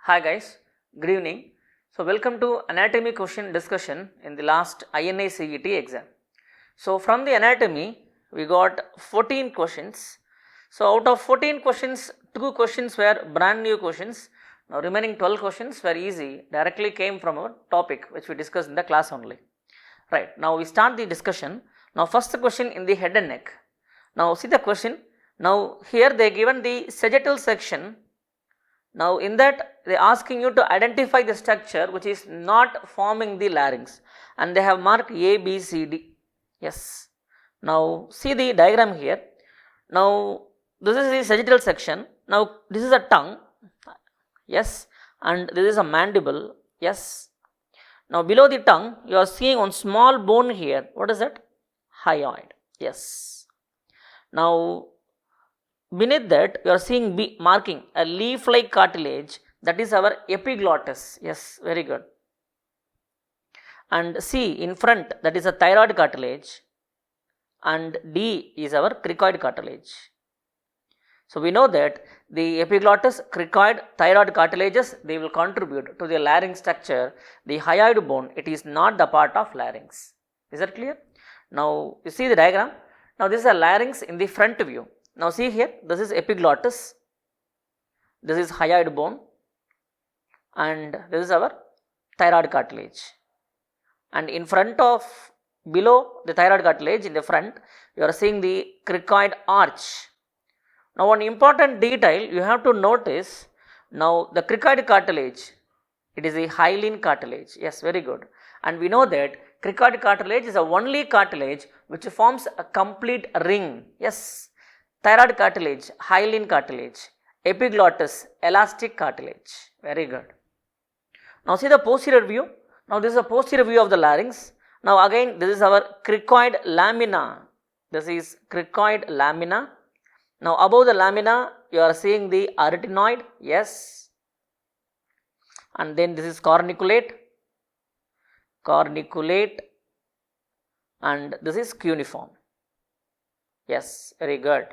Hi guys, good evening. So welcome to anatomy question discussion in the last INA CET exam. So from the anatomy we got 14 questions. So out of 14 questions, 2 questions were brand new questions. Now remaining 12 questions were easy, directly came from a topic which we discussed in the class only. Right, now we start the discussion. Now first question in the head and neck. Now see the question. Now here they given the sagittal section. Now in that they are asking you to identify the structure which is not forming the larynx, and they have marked A, B, C, D. Yes. Now see the diagram here. Now this is the sagittal section. Now this is a tongue. Yes. And this is a mandible. Yes. Now below the tongue you are seeing one small bone here. What is that? Hyoid. Yes. Now beneath that you are seeing B marking a leaf like cartilage, that is our epiglottis. Yes, very good. And C in front, that is a thyroid cartilage, and D is our cricoid cartilage. So we know that the epiglottis, cricoid, thyroid cartilages, they will contribute to the larynx structure. The hyoid bone, it is not the part of larynx. Is that clear? Now you see the diagram. Now this is a larynx in the front view. Now see here, this is epiglottis, this is hyoid bone, and this is our thyroid cartilage. And in front of, below the thyroid cartilage, in the front, you are seeing the cricoid arch. Now one important detail you have to notice, now the cricoid cartilage, it is a hyaline cartilage. Yes, very good. And we know that cricoid cartilage is the only cartilage which forms a complete ring. Yes. Thyroid cartilage, hyaline cartilage, epiglottis, elastic cartilage. Very good. Now see the posterior view. Now this is a posterior view of the larynx. Now again this is our cricoid lamina. This is cricoid lamina. Now above the lamina you are seeing the arytenoid. Yes. And then this is corniculate. Corniculate. And this is cuneiform. Yes, very good.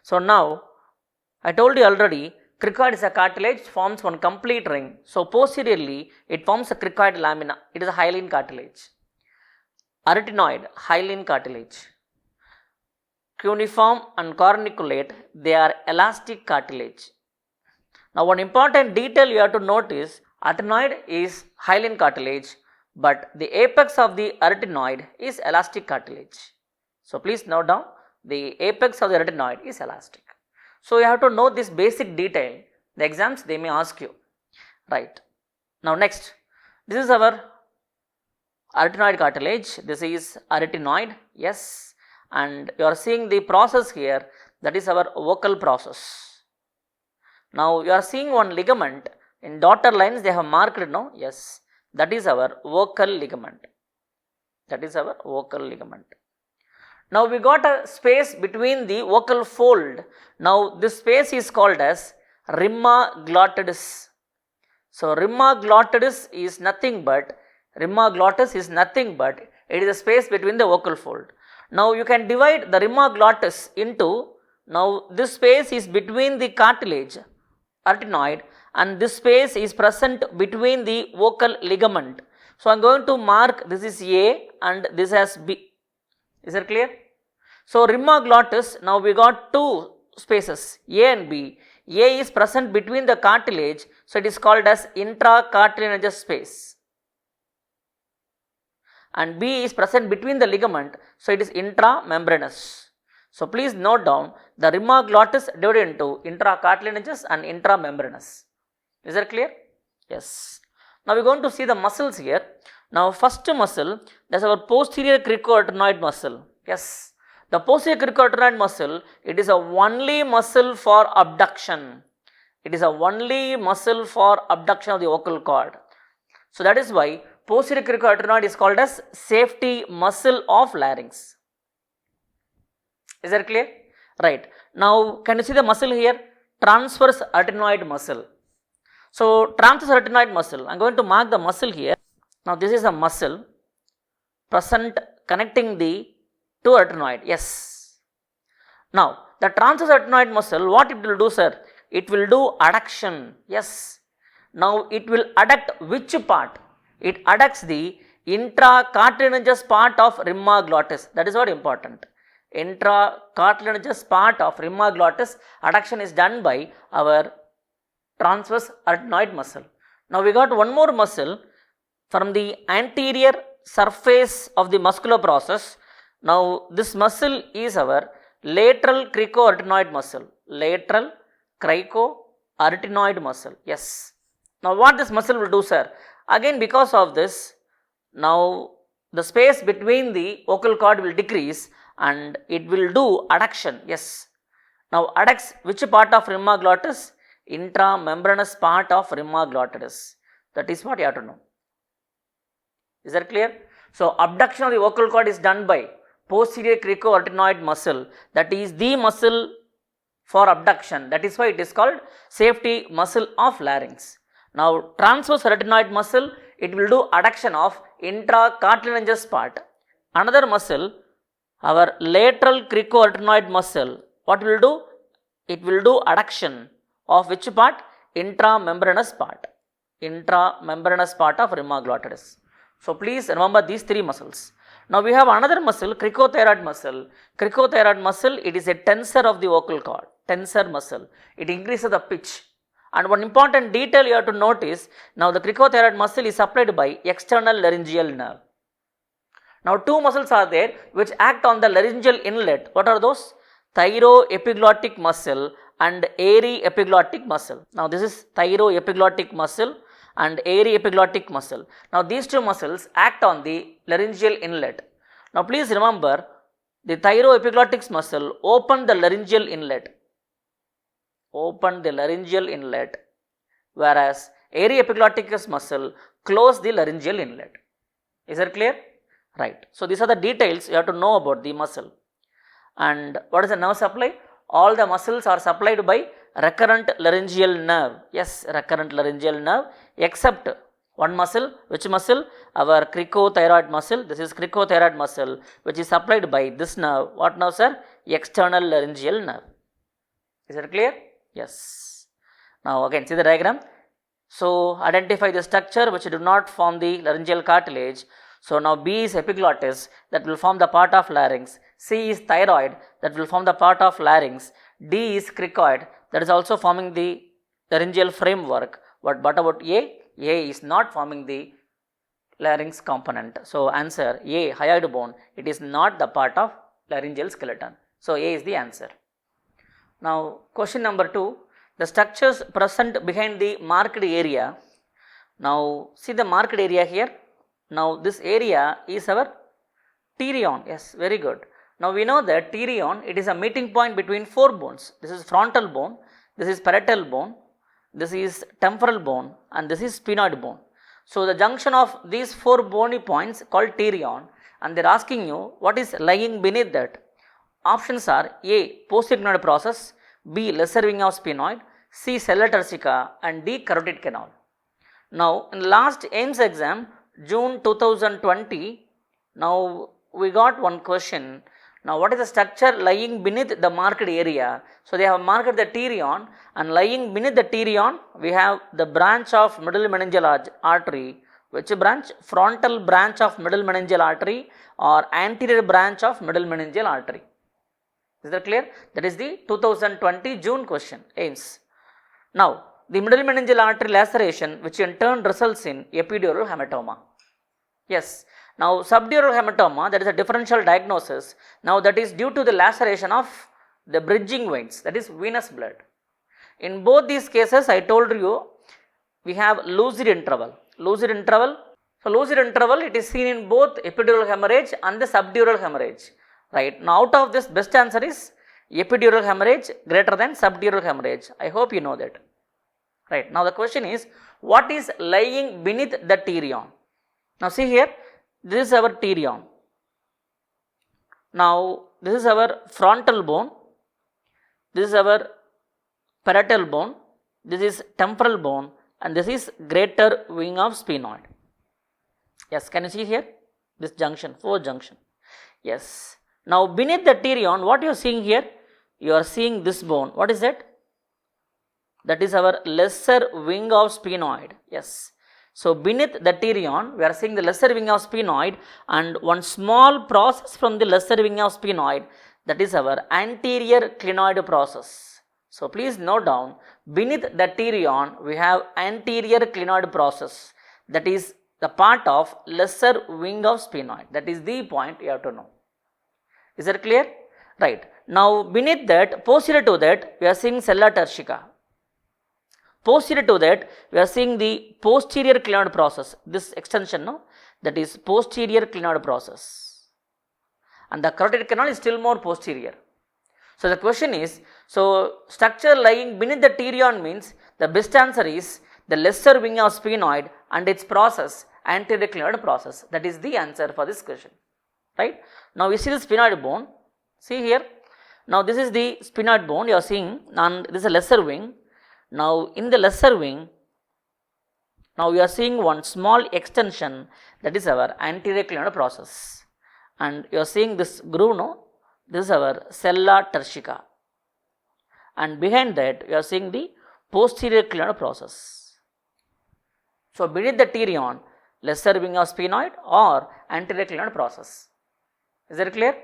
So now, I told you already, cricoid is a cartilage, forms one complete ring. So posteriorly, it forms a cricoid lamina. It is a hyaline cartilage. Arytenoid, hyaline cartilage. Cuneiform and corniculate, they are elastic cartilage. Now one important detail you have to notice, arytenoid is hyaline cartilage, but the apex of the arytenoid is elastic cartilage. So please note down, the apex of the arytenoid is elastic. So you have to know this basic detail. The exams they may ask you. Right. Now next, this is our arytenoid cartilage. This is arytenoid. Yes. And you are seeing the process here, that is our vocal process. Now you are seeing one ligament in dotted lines, they have marked now. Yes. That is our vocal ligament. That is our vocal ligament. Now we got a space between the vocal fold. Now this space is called as rhimma glottidis. So rhimma glottidis is nothing but, it is a space between the vocal fold. Now you can divide the rhimma glottis into, now this space is between the cartilage, arytenoid, and this space is present between the vocal ligament. So I am going to mark, this is A and this as B. Is that clear? So rhimma glottis, now we got two spaces, A and B. A is present between the cartilage, so it is called as intracartilaginous space. And B is present between the ligament, so it is intramembranous. So please note down, the rhimma glottis divided into intracartilaginous and intramembranous. Is that clear? Yes. Now we are going to see the muscles here. Now first muscle, that is our posterior cricoarytenoid muscle. Yes. The posterior cricoarytenoid muscle, it is a only muscle for abduction. It is a only muscle for abduction of the vocal cord. So that is why posterior cricoarytenoid is called as safety muscle of larynx. Is that clear? Right. Now can you see the muscle here? Transverse arytenoid muscle. So transverse arytenoid muscle, I am going to mark the muscle here. Now this is a muscle present connecting the to arytenoid. Yes. Now the transverse arytenoid muscle, what it will do, sir? It will do adduction. Yes. Now it will adduct which part? It adducts the intracartilaginous part of rhimma glottis. That is what important. Intracartilaginous part of rhimma glottis adduction is done by our transverse arytenoid muscle. Now we got one more muscle from the anterior surface of the muscular process. Now this muscle is our lateral cricoarytenoid muscle. Lateral cricoarytenoid muscle. Yes. Now what this muscle will do, sir? Again, because of this, now the space between the vocal cord will decrease and it will do adduction. Yes. Now adducts which part of rhimma glottis? Intramembranous part of rhimma glottis. That is what you have to know. Is that clear? So abduction of the vocal cord is done by posterior cricoarytenoid muscle. That is the muscle for abduction. That is why it is called safety muscle of larynx. Now transverse arytenoid muscle, it will do adduction of intracartilaginous part. Another muscle, our lateral cricoarytenoid muscle, what will do? It will do adduction of which part? Intramembranous part. Intramembranous part of rhimma glottis. So please remember these three muscles. Now we have another muscle, cricothyroid muscle. Cricothyroid muscle, it is a tensor of the vocal cord. Tensor muscle. It increases the pitch. And one important detail you have to notice, now the cricothyroid muscle is supplied by external laryngeal nerve. Now two muscles are there which act on the laryngeal inlet. What are those? Thyroepiglottic muscle and aryepiglottic muscle. Now this is thyroepiglottic muscle and aryepiglottic muscle. Now these two muscles act on the laryngeal inlet. Now please remember, the thyroepiglottic muscle open the laryngeal inlet. Open the laryngeal inlet, whereas aryepiglottic muscle close the laryngeal inlet. Is that clear? Right. So these are the details you have to know about the muscle. And what is the nerve supply? All the muscles are supplied by recurrent laryngeal nerve. Yes, recurrent laryngeal nerve, except one muscle. Which muscle? Our cricothyroid muscle. This is cricothyroid muscle which is supplied by this nerve. What nerve, sir? External laryngeal nerve. Is that clear? Yes. Now again see the diagram. So identify the structure which do not form the laryngeal cartilage. So now B is epiglottis, that will form the part of larynx. C is thyroid, that will form the part of larynx. D is cricoid, that is also forming the laryngeal framework. But about A? A is not forming the larynx component. So answer A, hyoid bone, it is not the part of laryngeal skeleton. So A is the answer. Now question number 2, the structures present behind the marked area. Now see the marked area here. Now this area is our pterion. Yes, very good. Now we know that pterion, it is a meeting point between 4 bones. This is frontal bone, this is parietal bone, this is temporal bone, and this is sphenoid bone. So the junction of these 4 bony points called pterion, and they are asking you what is lying beneath that. Options are A, posterior process, B, lesser wing of sphenoid, C, sella turcica, and D, carotid canal. Now in last AIIMS exam, June 2020, now we got one question. Now what is the structure lying beneath the marked area? So they have marked the pterion, and lying beneath the pterion we have the branch of middle meningeal artery. Which branch? Frontal branch of middle meningeal artery or anterior branch of middle meningeal artery. Is that clear? That is the 2020 June question, AIIMS. Now the middle meningeal artery laceration, which in turn results in epidural hematoma. Yes. Now subdural hematoma, that is a differential diagnosis. Now that is due to the laceration of the bridging veins, that is venous blood. In both these cases I told you we have lucid interval. Lucid interval. So lucid interval, it is seen in both epidural hemorrhage and the subdural hemorrhage. Right. Now out of this, best answer is epidural hemorrhage greater than subdural hemorrhage. I hope you know that. Right. Now the question is, what is lying beneath the pterion? Now see here, this is our pterion. Now this is our frontal bone, this is our parietal bone, this is temporal bone, and this is greater wing of sphenoid. Yes, can you see here? This junction, 4th junction. Yes. Now beneath the pterion, what you are seeing here? You are seeing this bone. What is that? that is our lesser wing of sphenoid. Yes. So beneath the pterion, we are seeing the lesser wing of sphenoid, and one small process from the lesser wing of sphenoid, that is our anterior clinoid process. So please note down, beneath the pterion we have anterior clinoid process, that is the part of lesser wing of sphenoid. That is the point you have to know. Is that clear? Right. Now beneath that, posterior to that, we are seeing sella turcica. Posterior to that, we are seeing the posterior clinoid process. This extension, no, that is posterior clinoid process, and the carotid canal is still more posterior. So the question is, so structure lying beneath the pterion means the best answer is the lesser wing of sphenoid and its process, anterior clinoid process. That is the answer for this question. Right. Now we see the sphenoid bone. See here. Now this is the sphenoid bone you are seeing, and this is a lesser wing. Now in the lesser wing, now we are seeing one small extension, that is our anterior clinoid process, and you are seeing this groove, no, this is our sella turcica, and behind that we are seeing the posterior clinoid process. So beneath the pterion, lesser wing of sphenoid or anterior clinoid process. Is that clear?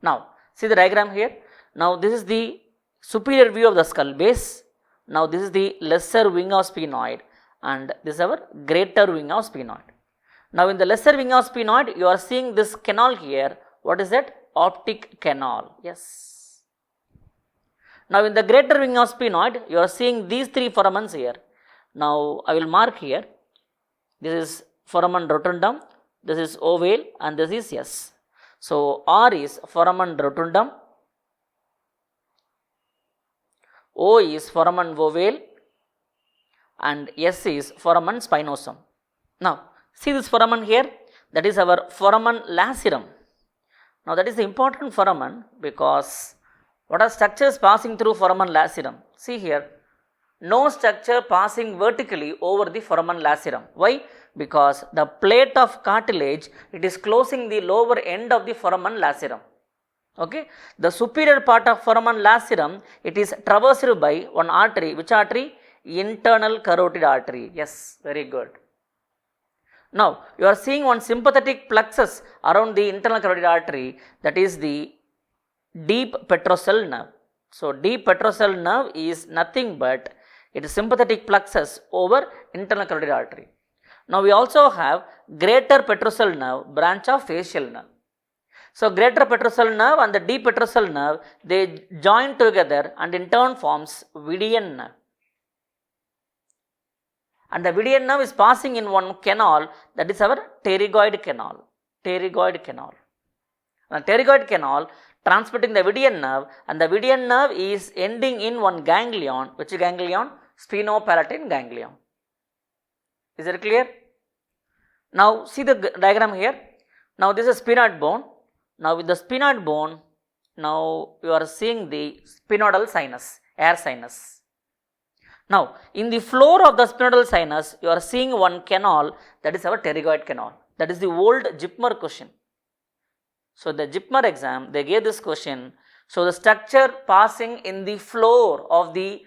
Now see the diagram here. Now this is the superior view of the skull base. Now this is the lesser wing of sphenoid, and this is our greater wing of sphenoid. Now in the lesser wing of sphenoid, you are seeing this canal here. What is that? Optic canal. Yes. Now in the greater wing of sphenoid, you are seeing these three foramens here. Now I will mark here. This is foramen rotundum, this is ovale, and this is S. So R is foramen rotundum, O is foramen ovale, and S is foramen spinosum. Now see this foramen here, that is our foramen lacerum. Now that is the important foramen, because what are structures passing through foramen lacerum? See here, no structure passing vertically over the foramen lacerum. Why? Because the plate of cartilage, it is closing the lower end of the foramen lacerum. Okay, the superior part of foramen lacerum, it is traversed by one artery. Which artery? Internal carotid artery. Yes, very good. Now you are seeing one sympathetic plexus around the internal carotid artery, that is the deep petrosal nerve. So deep petrosal nerve is nothing but it is sympathetic plexus over internal carotid artery. Now we also have greater petrosal nerve, branch of facial nerve. So greater petrosal nerve and the deep petrosal nerve, they join together and in turn forms Vidian nerve. And the Vidian nerve is passing in one canal, that is our pterygoid canal. Pterygoid canal. And pterygoid canal transmitting the Vidian nerve, and the Vidian nerve is ending in one ganglion. Which ganglion? Sphenopalatine ganglion. Is it clear? Now see the diagram here. Now this is sphenoid bone. Now with the sphenoid bone, now you are seeing the sphenoidal sinus, air sinus. Now in the floor of the sphenoidal sinus, you are seeing one canal, that is our pterygoid canal. That is the old JIPMER question. So the JIPMER exam, they gave this question. So the structure passing in the floor of the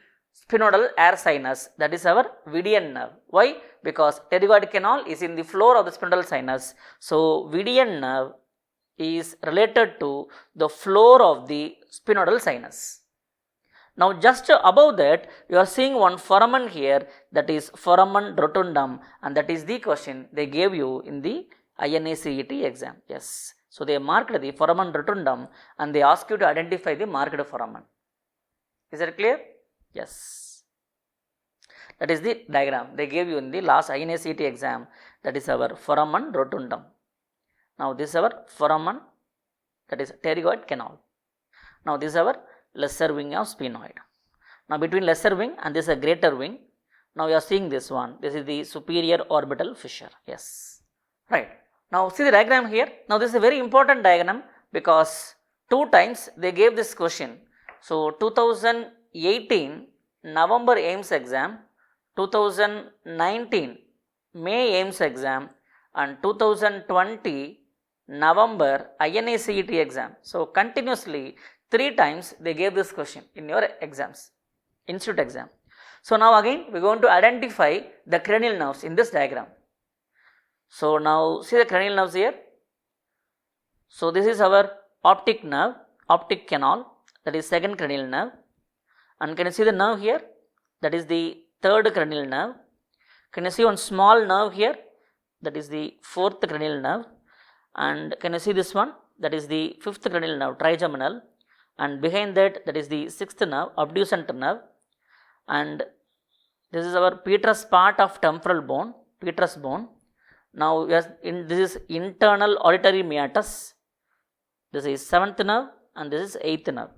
sphenoidal air sinus, that is our Vidian nerve. Why? Because pterygoid canal is in the floor of the sphenoidal sinus. So Vidian nerve is related to the floor of the sphenoidal sinus. Now just above that, you are seeing one foramen here, that is foramen rotundum, and that is the question they gave you in the INACET exam. Yes. So they marked the foramen rotundum and they ask you to identify the marked foramen. Is that clear? Yes. That is the diagram they gave you in the last INACET exam, that is our foramen rotundum. Now this is our foramen, that is pterygoid canal. Now this is our lesser wing of sphenoid. Now between lesser wing and this is a greater wing. Now you are seeing this one. This is the superior orbital fissure. Yes. Right. Now see the diagram here. Now this is a very important diagram because 2 times they gave this question. So 2018 November AIIMS exam, 2019 May AIIMS exam, and 2020 November INACET exam. So continuously 3 times they gave this question in your exams. institute exam. So now again we are going to identify the cranial nerves in this diagram. So now see the cranial nerves here. So this is our optic nerve, optic canal, that is second cranial nerve, and can you see the nerve here? That is the third cranial nerve. Can you see one small nerve here? That is the fourth cranial nerve. And can you see this one? That is the fifth cranial nerve, trigeminal. And behind that, that is the sixth nerve, abducent nerve. And this is our petrous part of temporal bone, petrous bone. Now this is internal auditory meatus. This is seventh nerve and this is eighth nerve,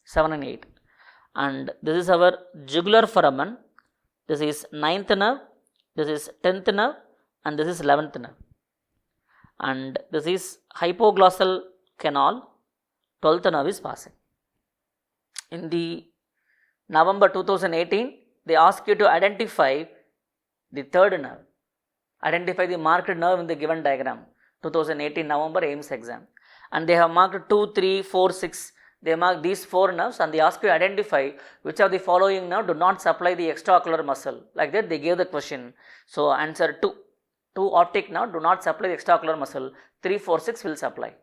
7 and 8. And this is our jugular foramen. This is ninth nerve, this is 10th nerve, and this is 11th nerve. And this is hypoglossal canal, 12th nerve is passing. In the November 2018, they ask you to identify the third nerve. Identify the marked nerve in the given diagram. 2018 November AIIMS exam. And they have marked 2, 3, 4, 6. They mark these 4 nerves and they ask you to identify which of the following nerve do not supply the extraocular muscle. Like that they gave the question. So answer 2. 2 optic nerve do not supply the extraocular muscle. 3, 4, 6 will supply.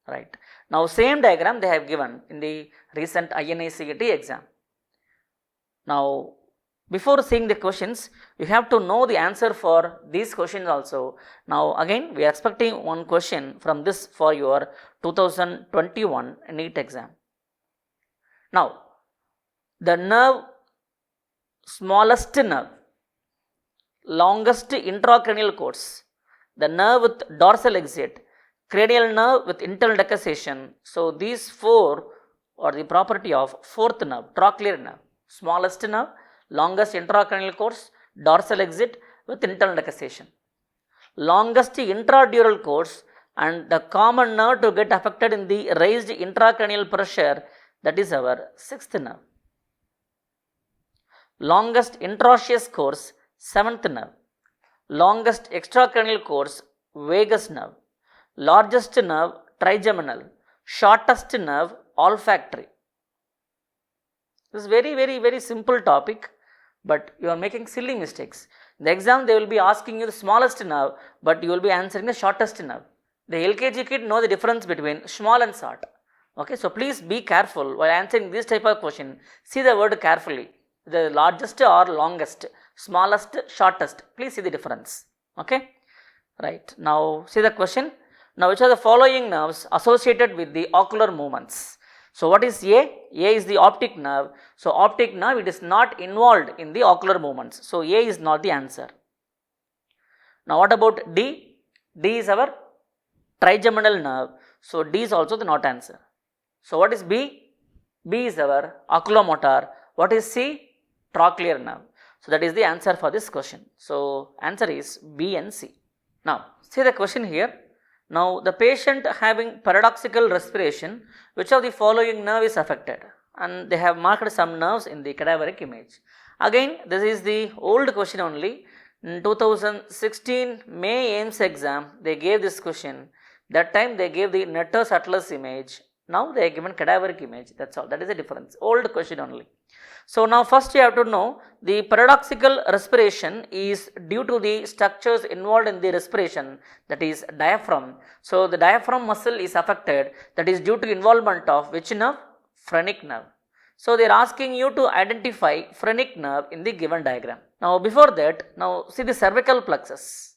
Right. Now same diagram they have given in the recent INICET exam. Now before seeing the questions, you have to know the answer for these questions also. Now again we are expecting one question from this for your 2021 NEET exam. Now the nerve, smallest nerve, longest intracranial course, the nerve with dorsal exit, cranial nerve with internal decussation. So these 4 are the property of fourth nerve, trochlear nerve, smallest nerve, longest intracranial course, dorsal exit with internal decussation. Longest intradural course and the common nerve to get affected in the raised intracranial pressure, that is our sixth nerve. Longest intraosseous course, seventh nerve. Longest extracranial course, vagus nerve. Largest nerve, trigeminal. Shortest nerve, olfactory. This is very simple topic, but you are making silly mistakes. In the exam they will be asking you the smallest nerve, but you will be answering the shortest nerve. The LKG kid know the difference between small and short. Okay, so please be careful while answering this type of question. See the word carefully. The largest or longest, smallest, shortest. Please see the difference. Okay, right. Now see the question. Now which are the following nerves associated with the ocular movements? So what is A? A is the optic nerve. So optic nerve, it is not involved in the ocular movements. So A is not the answer. Now what about D? D is our trigeminal nerve. So D is also the not answer. So what is B? B is our oculomotor. What is C? Trochlear nerve. So that is the answer for this question. So answer is B and C. Now see the question here. Now the patient having paradoxical respiration, which of the following nerve is affected? And they have marked some nerves in the cadaveric image. Again this is the old question only. In 2016 May AIIMS exam they gave this question. That time they gave the Netter's atlas image. Now they are given cadaveric image. That's all. That is the difference. Old question only. So now first you have to know the paradoxical respiration is due to the structures involved in the respiration, that is diaphragm. So the diaphragm muscle is affected, that is due to involvement of which nerve? Phrenic nerve. So they are asking you to identify phrenic nerve in the given diagram. Now before that, now see the cervical plexus.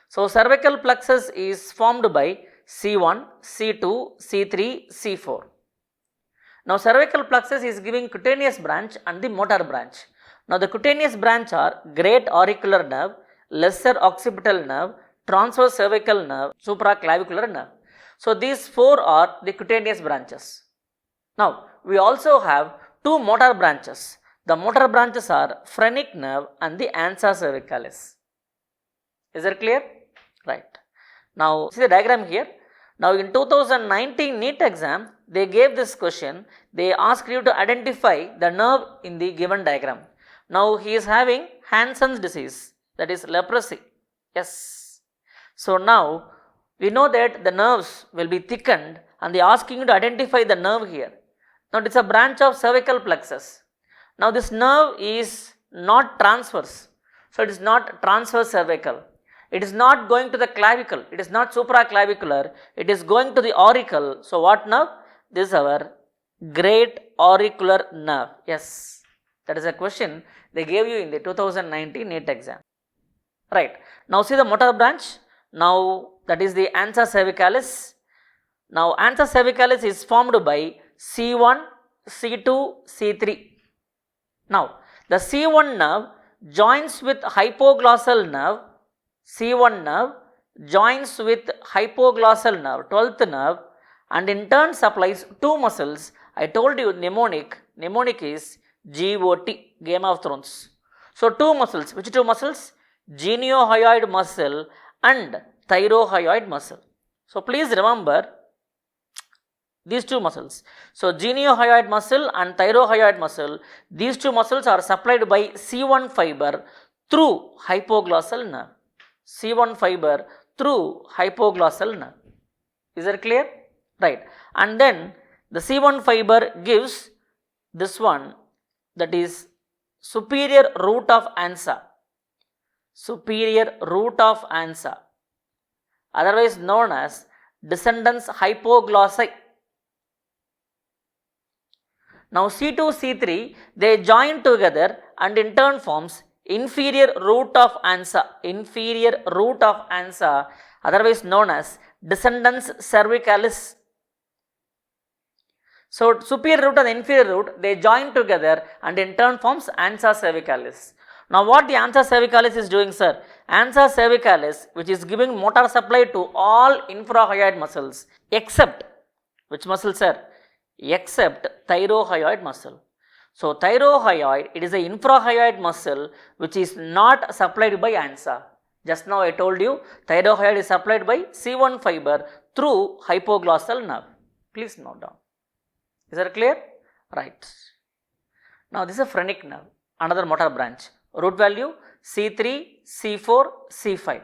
So cervical plexus is formed by C1, C2, C3, C4. Now cervical plexus is giving cutaneous branch and the motor branch. Now the cutaneous branch are great auricular nerve, lesser occipital nerve, transverse cervical nerve, supraclavicular nerve. So these 4 are the cutaneous branches. Now we also have 2 motor branches. The motor branches are phrenic nerve and the ansa cervicalis. Is that clear? Right. Now see the diagram here. Now in 2019 NEET exam, they gave this question. They asked you to identify the nerve in the given diagram. Now he is having Hansen's disease, that is leprosy. Yes. So now we know that the nerves will be thickened and they are asking you to identify the nerve here. Now it is a branch of cervical plexus. Now this nerve is not transverse. So it is not transverse cervical. It is not going to the clavicle. It is not supraclavicular. It is going to the auricle. So what nerve? This is our great auricular nerve. Yes, that is a question they gave you in the 2019 NEET exam. Right. Now see the motor branch. Now that is the ansa cervicalis. Now ansa cervicalis is formed by C1, C2, C3. Now the C1 nerve joins with hypoglossal nerve. C1 nerve joins with hypoglossal nerve, 12th nerve, and in turn supplies two muscles. I told you mnemonic is GOT, Game of Thrones. So two muscles. Which two muscles? Geniohyoid muscle and thyrohyoid muscle. So please remember these two muscles. So geniohyoid muscle and thyrohyoid muscle, these two muscles are supplied by C1 fiber through hypoglossal nerve. C1 fiber through hypoglossal nerve. Is that clear? Right. And then the C1 fiber gives this one, that is superior root of ansa. Superior root of ansa, otherwise known as descendens hypoglossi. Now C2, C3, they join together and in turn forms inferior root of ansa. Inferior root of ansa, otherwise known as descendens cervicalis. So superior root and inferior root, they join together and in turn forms ansa cervicalis. Now what the ansa cervicalis is doing, sir? Ansa cervicalis, which is giving motor supply to all infrahyoid muscles except, which muscle, sir? Except thyrohyoid muscle. So thyrohyoid, it is a infrahyoid muscle which is not supplied by ansa. Just now I told you thyrohyoid is supplied by C1 fiber through hypoglossal nerve. Please note down. Is that clear? Right. Now this is a phrenic nerve, another motor branch. Root value C3, C4, C5.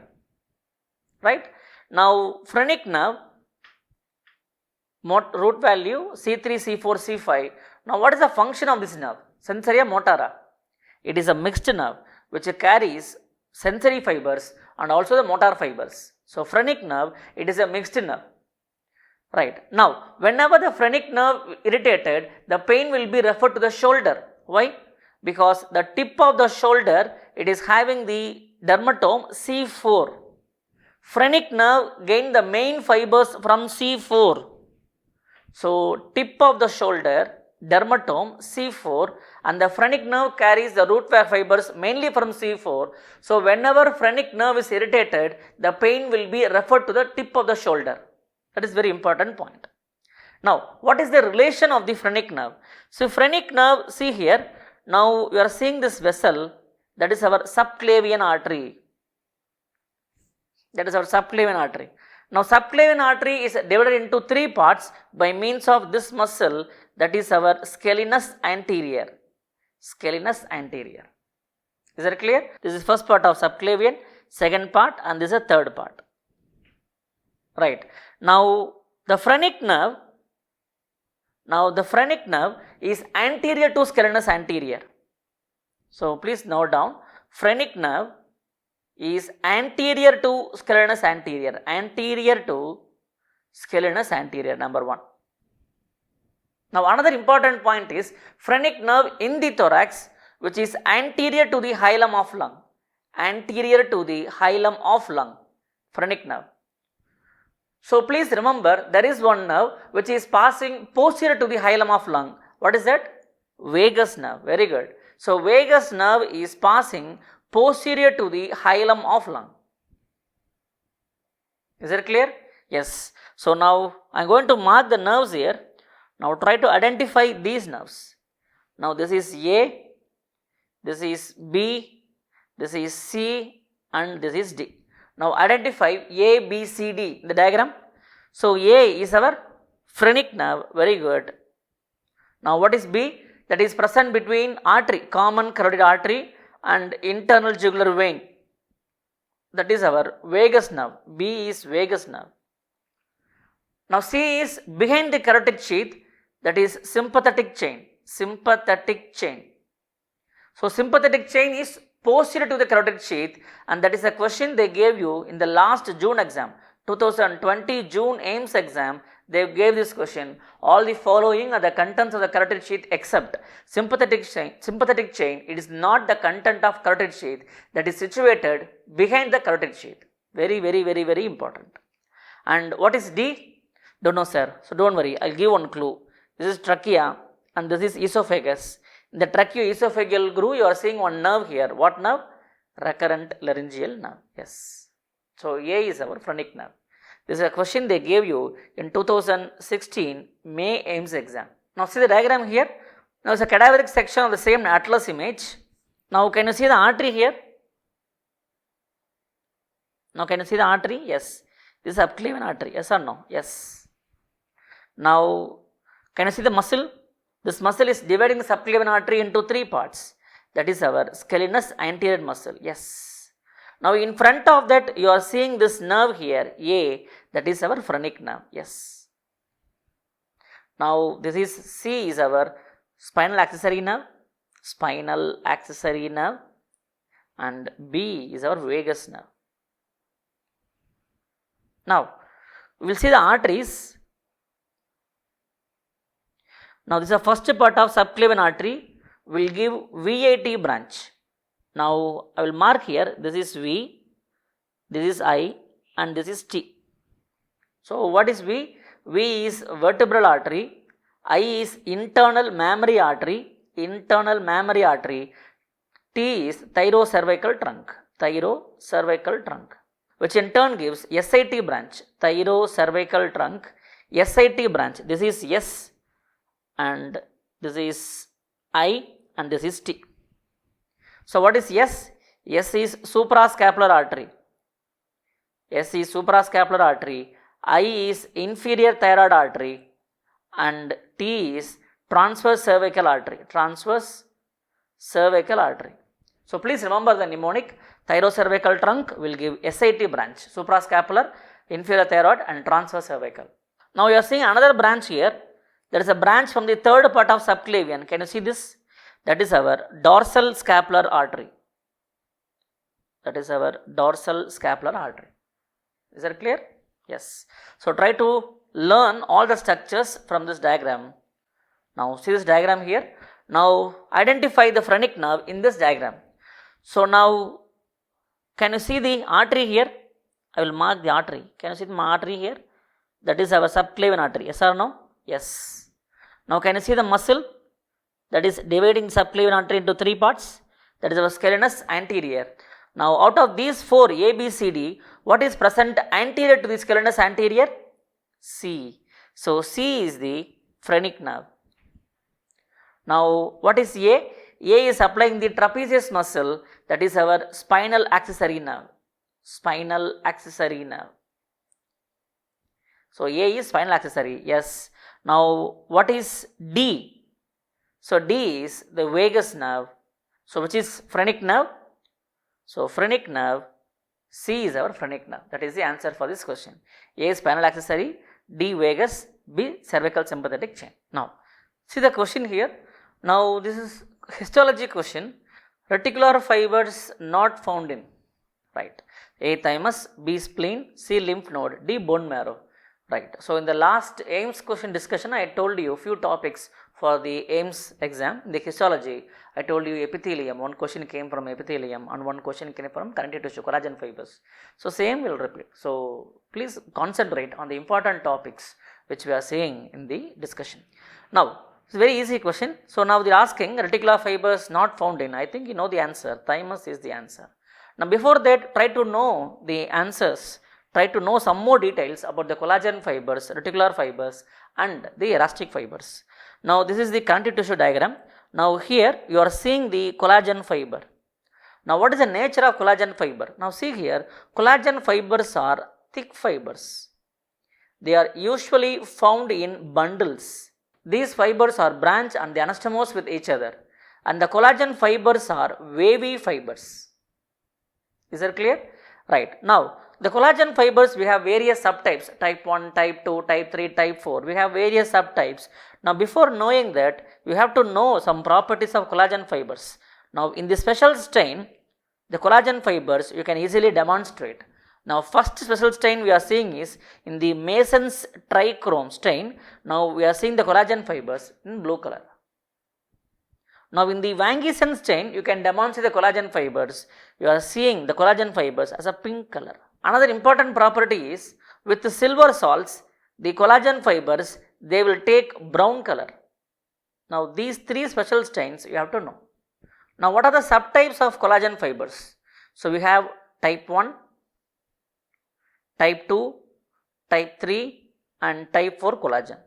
Right. Now phrenic nerve, root value C3, C4, C5. Now what is the function of this nerve? Sensoria motora. It is a mixed nerve which carries sensory fibers and also the motor fibers. So phrenic nerve, it is a mixed nerve. Right. Now whenever the phrenic nerve irritated, the pain will be referred to the shoulder. Why? Because the tip of the shoulder, it is having the dermatome C4. Phrenic nerve gain the main fibers from C4. So tip of the shoulder, dermatome C4, and the phrenic nerve carries the root fibers mainly from C4. So whenever phrenic nerve is irritated, the pain will be referred to the tip of the shoulder. That is very important point. Now what is the relation of the phrenic nerve? So phrenic nerve, see here, now you are seeing this vessel, that is our subclavian artery. That is our subclavian artery. Now subclavian artery is divided into three parts by means of this muscle, that is our scalenus anterior. Scalenus anterior. Is that clear? This is first part of subclavian, second part, and this is a third part. Right. Now the phrenic nerve, is anterior to scalenus anterior. So please note down, phrenic nerve is anterior to scalenus anterior. Anterior to scalenus anterior, number one. Now another important point is phrenic nerve in the thorax, which is anterior to the hilum of lung. Anterior to the hilum of lung, phrenic nerve. So please remember, there is one nerve which is passing posterior to the hilum of lung. What is that? Vagus nerve. Very good. So vagus nerve is passing posterior to the hilum of lung. Is that clear? Yes. So now I am going to mark the nerves here. Now try to identify these nerves. Now this is A, this is B, this is C, and this is D. Now identify A, B, C, D in the diagram. So A is our phrenic nerve. Very good. Now what is B? That is present between artery, common carotid artery and internal jugular vein. That is our vagus nerve. B is vagus nerve. Now C is behind the carotid sheath. that is sympathetic chain. Sympathetic chain. So sympathetic chain is posterior to the carotid sheath, and that is a question they gave you in the last June exam. 2020 June AIIMS exam, they gave this question. All the following are the contents of the carotid sheath except sympathetic chain. Sympathetic chain, it is not the content of carotid sheath, that is situated behind the carotid sheath. Very, very, very, very important. And what is D? Don't know, sir. So don't worry, I'll give one clue. This is trachea and this is esophagus. In the tracheoesophageal groove, you are seeing one nerve here. What nerve? Recurrent laryngeal nerve. Yes. So A is our phrenic nerve. This is a question they gave you in 2016 May AIIMS exam. Now see the diagram here. Now it's a cadaveric section of the same atlas image. Now can you see the artery here? Now can you see the artery? Yes. This is subclavian artery. Yes or no? Yes. Now can you see the muscle? This muscle is dividing the subclavian artery into three parts. That is our scalenus anterior muscle. Yes. Now in front of that you are seeing this nerve here, A, that is our phrenic nerve. Yes. Now this is C is our spinal accessory nerve. Spinal accessory nerve. And B is our vagus nerve. Now we will see the arteries. Now this is the first part of subclavian artery, will give VAT branch. Now I will mark here, this is V, this is I and this is T. So what is V? V is vertebral artery, I is internal mammary artery, T is thyrocervical trunk, which in turn gives SIT branch, thyrocervical trunk, SIT branch, this is S and this is I and this is T. So what is S? S is suprascapular artery. S is suprascapular artery. I is inferior thyroid artery and T is transverse cervical artery. So please remember the mnemonic. Thyrocervical trunk will give SIT branch, suprascapular, inferior thyroid and transverse cervical. Now you are seeing another branch here. There is a branch from the third part of subclavian. Can you see this? That is our dorsal scapular artery. Is that clear? Yes. So try to learn all the structures from this diagram. Now see this diagram here. Now identify the phrenic nerve in this diagram. So now can you see the artery here? I will mark the artery. Can you see my artery here? That is our subclavian artery. Yes or no? Yes. Now can you see the muscle that is dividing subclavian artery into three parts? That is our scalenus anterior. Now out of these four A, B, C, D, what is present anterior to the scalenus anterior? C. So C is the phrenic nerve. Now what is A? A is supplying the trapezius muscle, that is our spinal accessory nerve. So A is spinal accessory. Yes. Now what is D? So D is the vagus nerve. So which is phrenic nerve? So phrenic nerve, C is our phrenic nerve. That is the answer for this question. A is spinal accessory, D vagus, B cervical sympathetic chain. Now see the question here. Now this is histology question. Reticular fibers not found in, right? A thymus, B spleen, C lymph node, D bone marrow. Right. So in the last AIIMS question discussion, I told you a few topics for the AIIMS exam. In the histology, I told you epithelium. One question came from epithelium and one question came from connective tissue, collagen fibers. So same will repeat. So please concentrate on the important topics which we are seeing in the discussion. Now, it's a very easy question. So now they are asking reticular fibers not found in. I think you know the answer. Thymus is the answer. Now before that, try to know the answers. Try to know some more details about the collagen fibers, reticular fibers and the elastic fibers. Now this is the connective tissue diagram. Now here you are seeing the collagen fiber. Now what is the nature of collagen fiber? Now see here, collagen fibers are thick fibers. They are usually found in bundles. These fibers are branched and they anastomose with each other. And the collagen fibers are wavy fibers. Is that clear? Right. Now the collagen fibers, we have various subtypes, type 1, type 2, type 3, type 4. We have various subtypes. Now, before knowing that, you have to know some properties of collagen fibers. Now, in the special stain, the collagen fibers you can easily demonstrate. Now, first special stain we are seeing is in the Mason's trichrome stain. Now, we are seeing the collagen fibers in blue color. Now, in the Van Giesen stain, you can demonstrate the collagen fibers. You are seeing the collagen fibers as a pink color. Another important property is with the silver salts, the collagen fibers, they will take brown color. Now, these three special stains you have to know. Now, what are the subtypes of collagen fibers? So, we have type 1, type 2, type 3 and type 4 collagen.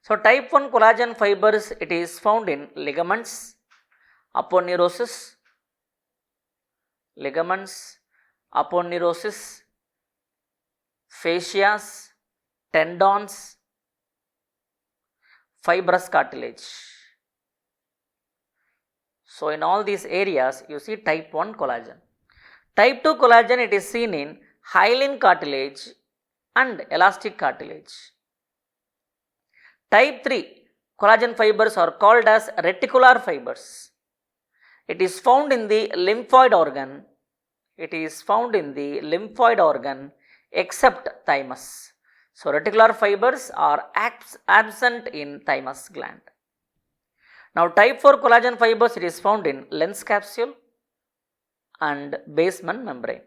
So, type 1 collagen fibers, it is found in ligaments, aponeurosis, fascias, tendons, fibrous cartilage. So, in all these areas you see type 1 collagen. Type 2 collagen, it is seen in hyaline cartilage and elastic cartilage. Type 3 collagen fibers are called as reticular fibers. It is found in the lymphoid organ. Except thymus. So, reticular fibers are absent in thymus gland. Now, type 4 collagen fibers, it is found in lens capsule and basement membrane.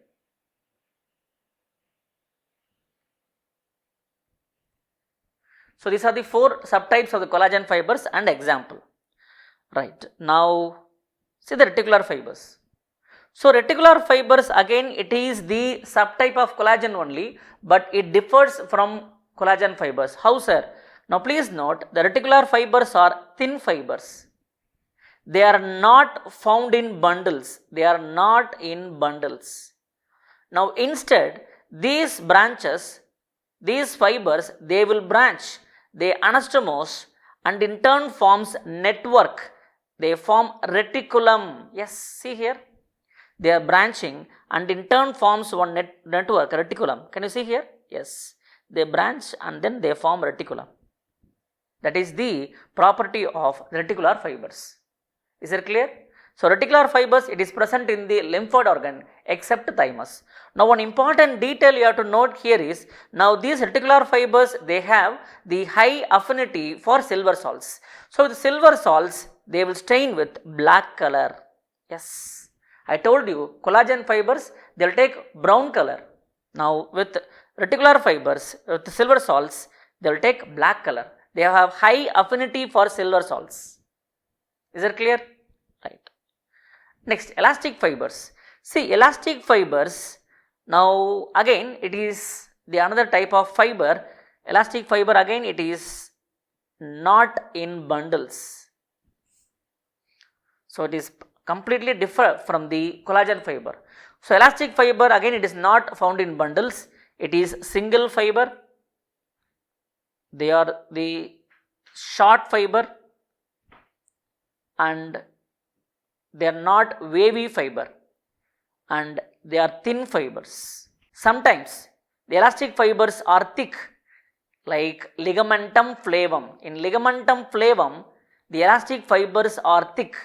So, these are the 4 subtypes of the collagen fibers and example. Right. Now, see the reticular fibers. So, reticular fibers, again it is the subtype of collagen only, but it differs from collagen fibers. How, sir? Now, please note the reticular fibers are thin fibers. They are not found in bundles. Now, instead these fibers, they will branch, they anastomose and in turn forms network. They form reticulum. Yes, see here. They are branching and in turn forms one network, reticulum. Can you see here? Yes. They branch and then they form reticulum. That is the property of reticular fibers. Is it clear? So, reticular fibers, it is present in the lymphoid organ except thymus. Now, one important detail you have to note here is, now these reticular fibers, they have the high affinity for silver salts. So, with silver salts, they will stain with black color. Yes, I told you collagen fibers, they will take brown color. Now, with reticular fibers, with silver salts, they will take black color. They have high affinity for silver salts. Is it clear? Right. Next, elastic fibers. See, elastic fibers, now again it is the another type of fiber. Elastic fiber, again it is not in bundles. So, it is completely different from the collagen fiber. So, elastic fiber, again it is not found in bundles. It is single fiber. They are the short fiber and they are not wavy fiber and they are thin fibers. Sometimes the elastic fibers are thick, like ligamentum flavum. In ligamentum flavum, the elastic fibers are thick.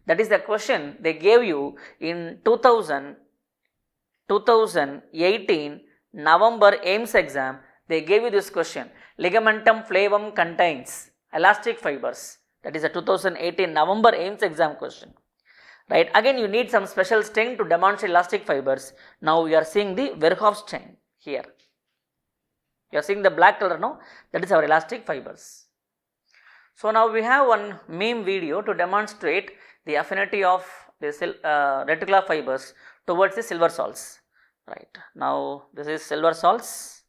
That is the question they gave you in 2018 November AIIMS exam. They gave you this question. Ligamentum flavum contains elastic fibers. That is a 2018 November AIIMS exam question. Right. Again, you need some special stain to demonstrate elastic fibers. Now, we are seeing the Verhoef stain here. You are seeing the black color now. That is our elastic fibers. So, now we have one meme video to demonstrate the affinity of the reticular fibers towards the silver salts. Right. Now, this is silver salts.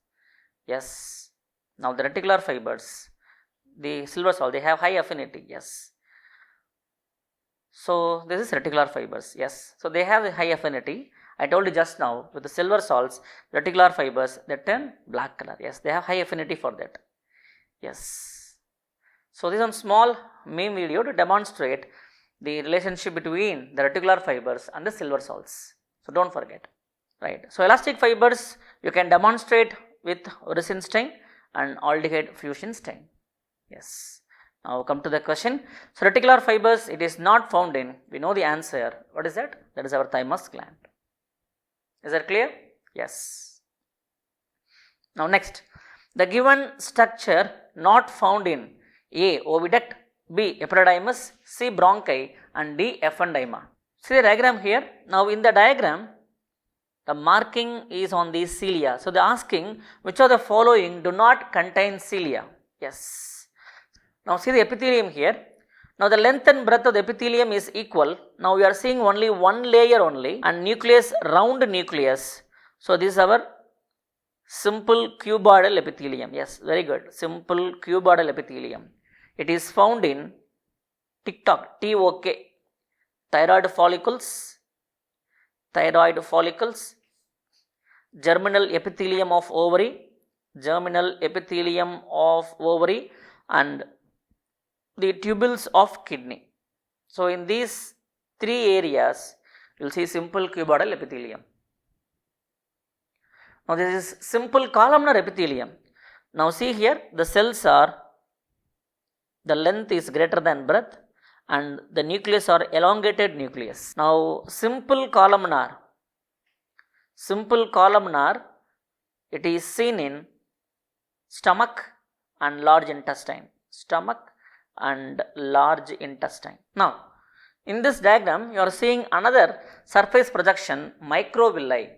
Yes. Now, the reticular fibers, the silver salt, they have high affinity. Yes. So, this is reticular fibers. Yes. So, they have a high affinity. I told you just now, with the silver salts, reticular fibers, they turn black color. Yes, they have high affinity for that. Yes. So, this is a small meme video to demonstrate the relationship between the reticular fibers and the silver salts. So, don't forget. Right. So, elastic fibers, you can demonstrate with Rosenstein and aldehyde fusion stain. Yes. Now come to the question. So reticular fibers, it is not found in, we know the answer. What is that? That is our thymus gland. Is that clear? Yes. Now next, the given structure not found in A. oviduct, B. epididymis, C. bronchi and D. ependyma. See the diagram here. Now in the diagram, the marking is on the cilia. So they are asking which of the following do not contain cilia. Yes. Now see the epithelium here. Now the length and breadth of the epithelium is equal. Now we are seeing only one layer only and nucleus, round nucleus. So this is our simple cuboidal epithelium. Yes, very good. Simple cuboidal epithelium. It is found in TOK, T-O-K, thyroid follicles, germinal epithelium of ovary, and the tubules of kidney. So in these three areas, you will see simple cuboidal epithelium. Now this is simple columnar epithelium. Now see here, the cells are, the length is greater than breadth and the nucleus are elongated nucleus. Now simple columnar, it is seen in stomach and large intestine. Now in this diagram, you are seeing another surface projection, microvilli.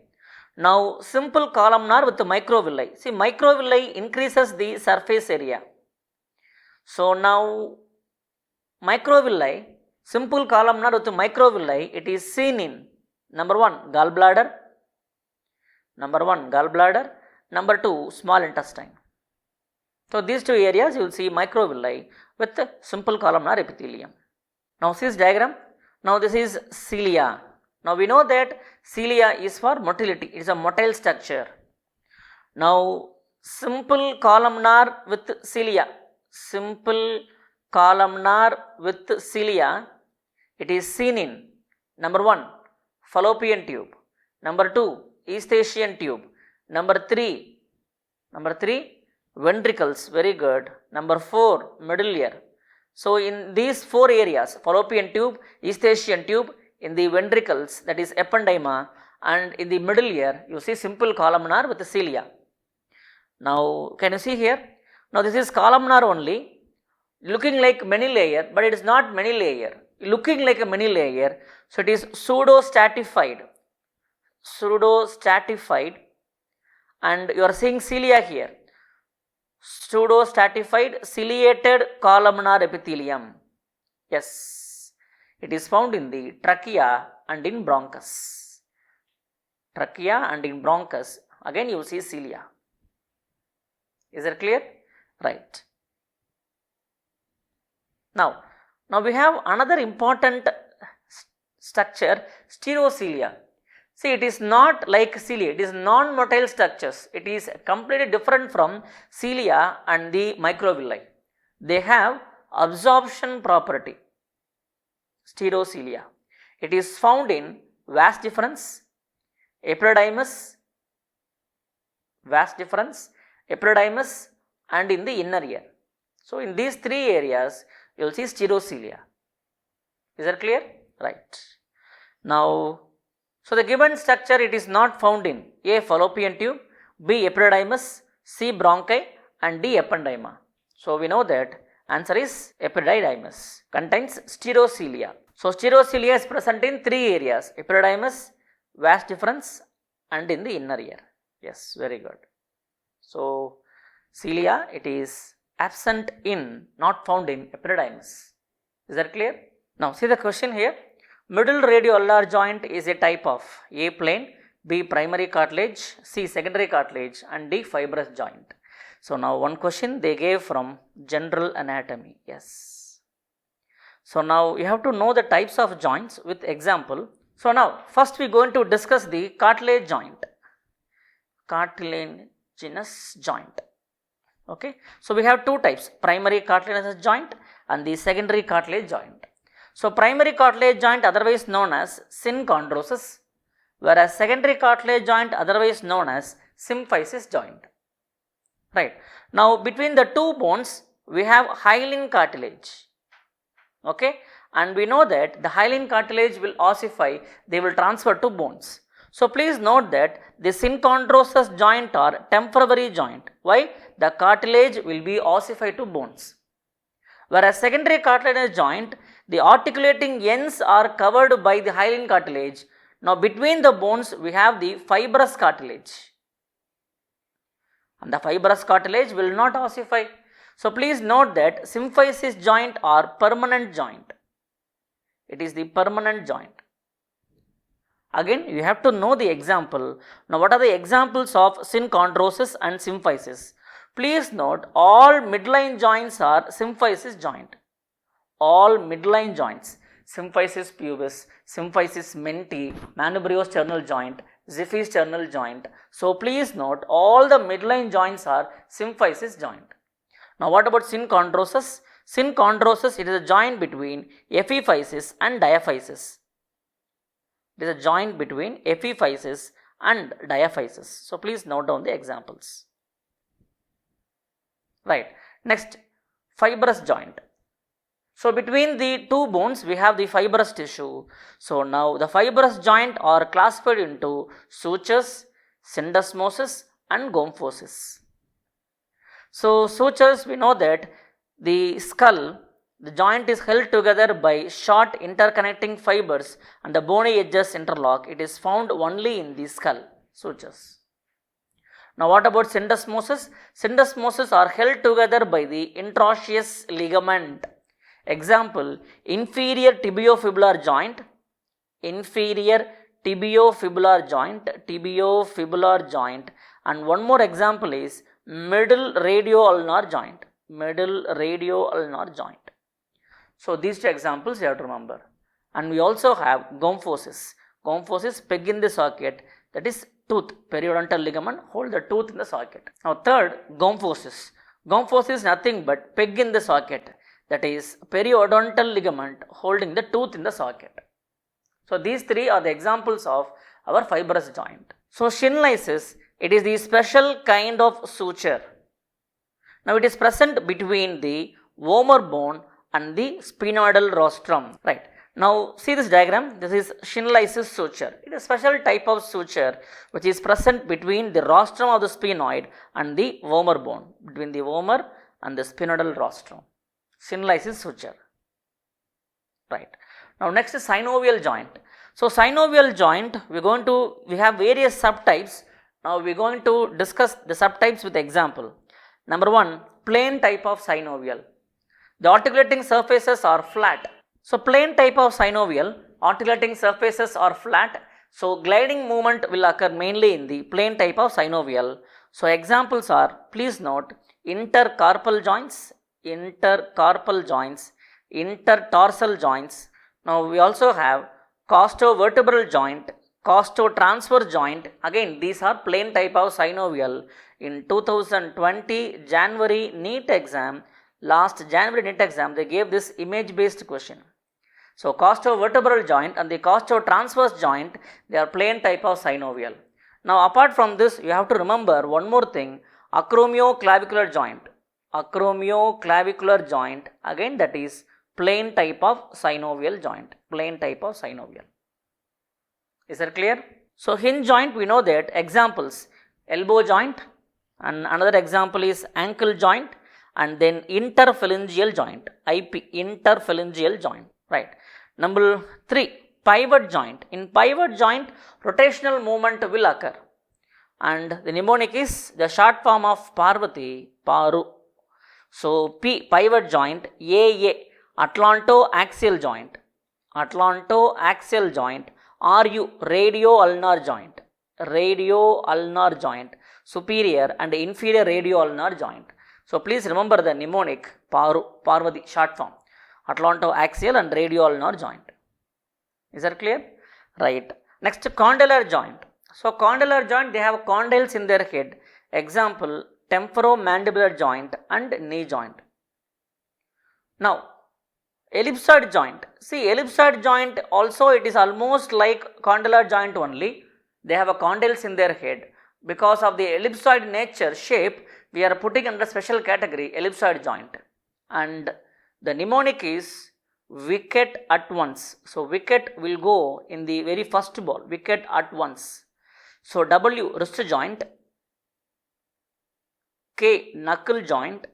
Now simple columnar with the microvilli. See, microvilli increases the surface area. So now microvilli, simple columnar with the microvilli, it is seen in number 1 gallbladder, number 2 small intestine. So these two areas you will see microvilli with the simple columnar epithelium. Now see this diagram. Now this is cilia. Now we know that cilia is for motility. It is a motile structure. Now simple columnar with cilia. It is seen in number 1 fallopian tube, number 2 eustachian tube, number 3 ventricles, very good, number 4 middle ear. So in these 4 areas, fallopian tube, eustachian tube, in the ventricles, that is ependyma, and in the middle ear you see simple columnar with the cilia. Now can you see here? Now this is columnar only, looking like many layer, but it is not many layer, looking like a many layer. So it is pseudo-stratified, and you are seeing cilia here. Pseudo-stratified ciliated columnar epithelium. Yes, it is found in the trachea and in bronchus. Again you will see cilia. Is that clear? Right. Now we have another important structure, stereocilia. See, it is not like cilia, it is non-motile structures. It is completely different from cilia and the microvilli. They have absorption property. Stereocilia. It is found in vas deferens, epididymis, and in the inner ear. So in these 3 areas, you will see stereocilia. Is that clear? Right. Now, so the given structure, it is not found in A. fallopian tube, B. epididymis, C. bronchi and D. ependyma. So we know that answer is epididymis, contains stereocilia. So stereocilia is present in 3 areas, epididymis, vas deferens and in the inner ear. Yes, very good. So cilia, it is absent in, not found in epididymis. Is that clear? Now see the question here. Middle radioulnar joint is a type of A. plain, B. primary cartilage, C. secondary cartilage and D. fibrous joint. So now one question they gave from general anatomy. Yes. So now you have to know the types of joints with example. So now first we are going to discuss the cartilage joint. Cartilaginous joint. Okay. So we have 2 types, primary cartilaginous joint and the secondary cartilage joint. So primary cartilage joint otherwise known as synchondrosis, whereas secondary cartilage joint otherwise known as symphysis joint. Right. Now between the two bones we have hyaline cartilage. Okay, and we know that the hyaline cartilage will ossify, they will transfer to bones. So please note that the synchondrosis joint are temporary joint. Why? The cartilage will be ossified to bones. Whereas secondary cartilaginous joint, the articulating ends are covered by the hyaline cartilage. Now between the bones we have the fibrous cartilage, and the fibrous cartilage will not ossify. So please note that symphysis joint are permanent joint. It is the permanent joint. Again, you have to know the example. Now what are the examples of synchondrosis and symphysis? Please note, all midline joints are symphysis joint. All midline joints, symphysis pubis, symphysis menti, manubrious sternal joint, Ziffy sternal joint. So please note, all the midline joints are symphysis joint. Now what about synchondrosis? Synchondrosis, it is a joint between epiphysis and diaphysis. It is a joint between epiphysis and diaphysis. So please note down the examples. Right. Next, fibrous joint. So between the two bones we have the fibrous tissue. So now the fibrous joint are classified into sutures, syndesmosis and gomphosis. So sutures, we know that the skull, the joint is held together by short interconnecting fibers and the bony edges interlock. It is found only in the skull, sutures. Now what about syndesmosis? Syndesmosis are held together by the interosseous ligament. Example, inferior tibiofibular joint, inferior tibiofibular joint, and one more example is middle radioulnar joint, So these two examples you have to remember. And we also have gomphosis, peg in the socket, that is tooth, periodontal ligament hold the tooth in the socket. Now third, gomphosis. Gomphosis is nothing but peg in the socket, that is periodontal ligament holding the tooth in the socket. So these three are the examples of our fibrous joint. So shin lysis, it is the special kind of suture. Now it is present between the vomer bone and the sphenoidal rostrum. Right. Now see this diagram, this is shin lysis suture. It is a special type of suture which is present between the rostrum of the sphenoid and the vomer bone, between the vomer and the sphenoidal rostrum. Shin lysis suture. Right. Now next is synovial joint. So synovial joint, we have various subtypes. Now we are going to discuss the subtypes with example. Number one, plane type of synovial. The articulating surfaces are flat. So plane type of synovial, articulating surfaces are flat. So gliding movement will occur mainly in the plane type of synovial. So examples are, please note, intercarpal joints, intertarsal joints. Now we also have costovertebral joint, costotransverse joint. Again, these are plane type of synovial. In 2020 January NEET exam, they gave this image based question. So costovertebral joint and the costotransverse joint, they are plane type of synovial. Now apart from this, you have to remember one more thing, acromioclavicular joint. Again that is plane type of synovial joint, Is that clear? So hinge joint, we know that examples, elbow joint, and another example is ankle joint, and then interphalangeal joint, interphalangeal joint, right. Number 3, pivot joint. In pivot joint, rotational movement will occur, and the mnemonic is the short form of Parvati, Paru. So P, pivot joint. AA, atlantoaxial joint, RU, radioulnar joint, superior and inferior radioulnar joint. So please remember the mnemonic Paru, Parvati, short form, atlantoaxial and radioulnar joint. Is that clear? Right. Next, condylar joint. So condylar joint, they have condyles in their head. Example, temporomandibular joint and knee joint. Now, ellipsoid joint. See, ellipsoid joint also, it is almost like condylar joint only. They have a condyles in their head. because of the ellipsoid nature shape, we are putting under special category ellipsoid joint. And the mnemonic is wicket at once. So wicket will go in the very first ball, wicket at once. So W wrist joint, K knuckle joint,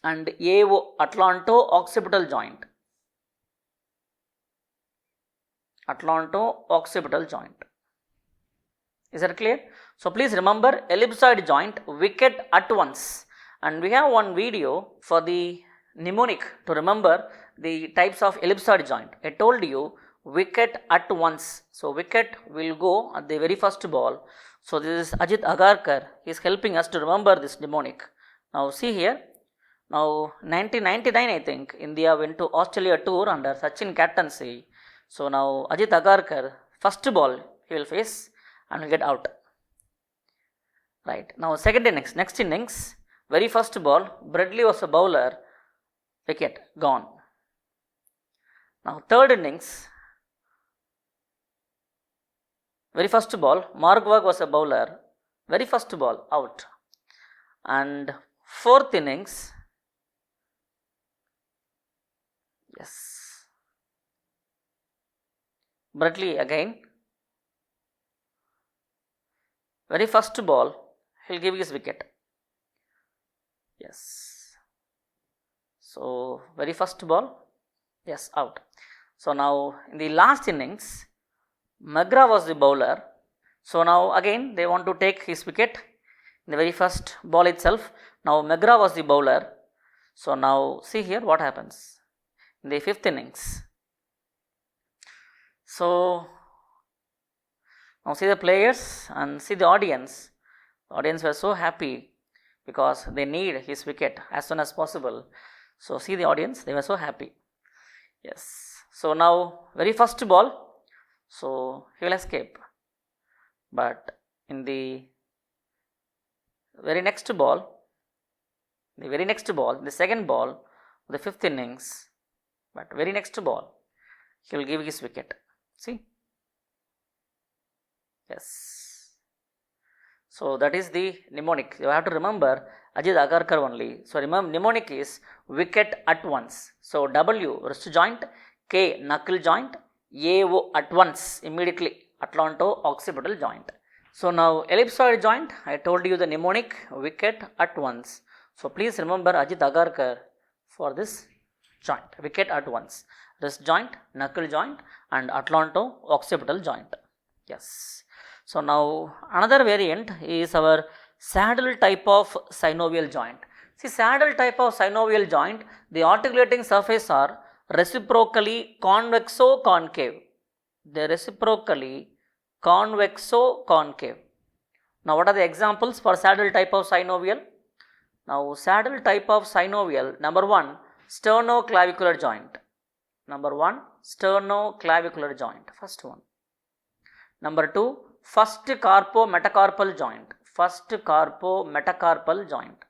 and AO atlanto-occipital joint. Atlanto-occipital joint. Is that clear? So please remember ellipsoid joint, wicket at once. And we have one video for the mnemonic to remember the types of ellipsoid joint. I told you wicket at once. So wicket will go at the very first ball. So this is Ajit Agarkar. He is helping us to remember this mnemonic. Now see here. Now 1999 I think India went to Australia tour under Sachin captaincy. So now Ajit Agarkar, first ball he will face and will get out. Right. Now second innings, next innings, very first ball, Bradley was a bowler, wicket, gone. Now third innings, very first ball, Margwag was a bowler, very first ball, out. And fourth innings, yes, Bradley again, very first ball, he'll give his wicket. Yes. So very first ball, yes, out. So now in the last innings, McGrath was the bowler. So now again they want to take his wicket in the very first ball itself. Now McGrath was the bowler. So now see here what happens in the fifth innings. So now see the players and see the audience. The audience were so happy because they need his wicket as soon as possible. So see the audience, they were so happy. Yes. So now very first ball, so he will escape. But in the very next ball, the second ball, the fifth innings, but very next ball, he will give his wicket. See? Yes. So that is the mnemonic. You have to remember Ajit Agarkar only. So remember mnemonic is wicket at once. So W wrist joint, K knuckle joint, AO at once, immediately, atlanto-occipital joint. So now ellipsoid joint, I told you the mnemonic wicket at once. So please remember Ajit Agarkar for this joint, wicket at once, wrist joint, knuckle joint, and atlanto-occipital joint. Yes. So now another variant is our saddle type of synovial joint. See, saddle type of synovial joint, the articulating surface are reciprocally convexo-concave. They are reciprocally convexo-concave. Now what are the examples for saddle type of synovial? Now saddle type of synovial, number one, sternoclavicular joint. Number one, sternoclavicular joint, first one. Number two, first carpo-metacarpal joint. First carpo-metacarpal joint.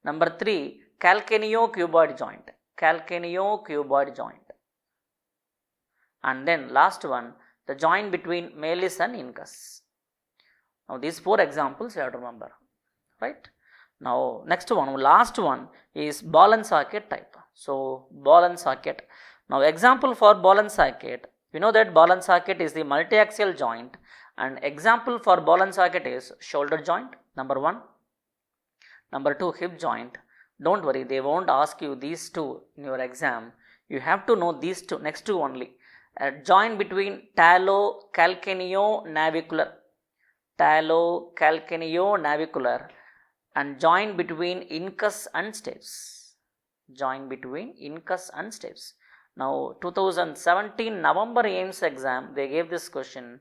Number three, calcaneocuboid joint. Calcaneocuboid joint. And then last one, the joint between malleus and incus. Now these four examples you have to remember, right? Now next one, last one is ball and socket type. So ball and socket. Now example for ball and socket, we know that ball and socket is the multiaxial joint, and example for ball and socket is shoulder joint, number one. Number two, hip joint. Don't worry, they won't ask you these two in your exam. You have to know these two, next two only. A joint between talocalcaneonavicular, talocalcaneonavicular, and joint between incus and stapes. Joint between incus and stapes. Now 2017 November AIMS exam, they gave this question.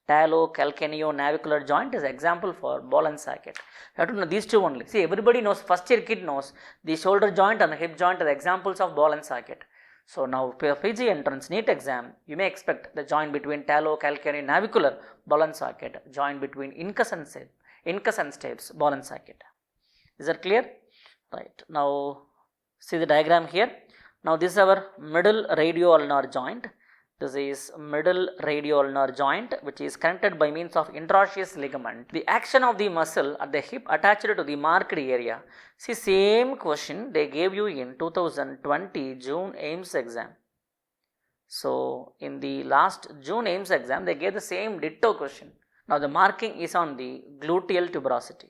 Talocalcaneonavicular joint is example for ball and socket. You have to know these two only. See, everybody knows, first year kid knows the shoulder joint and the hip joint are the examples of ball and socket. So now for PG entrance NEET exam, you may expect the joint between talocalcaneonavicular, ball and socket, joint between incus and stapes, ball and socket. Is that clear? Right. Now see the diagram here. Now this is our middle radioulnar joint. This is middle radioulnar joint, which is connected by means of interosseous ligament. The action of the muscle at the hip attached to the marked area. See, same question they gave you in 2020 June AIIMS exam. So, in the last June AIIMS exam, they gave the same ditto question. Now, the marking is on the gluteal tuberosity.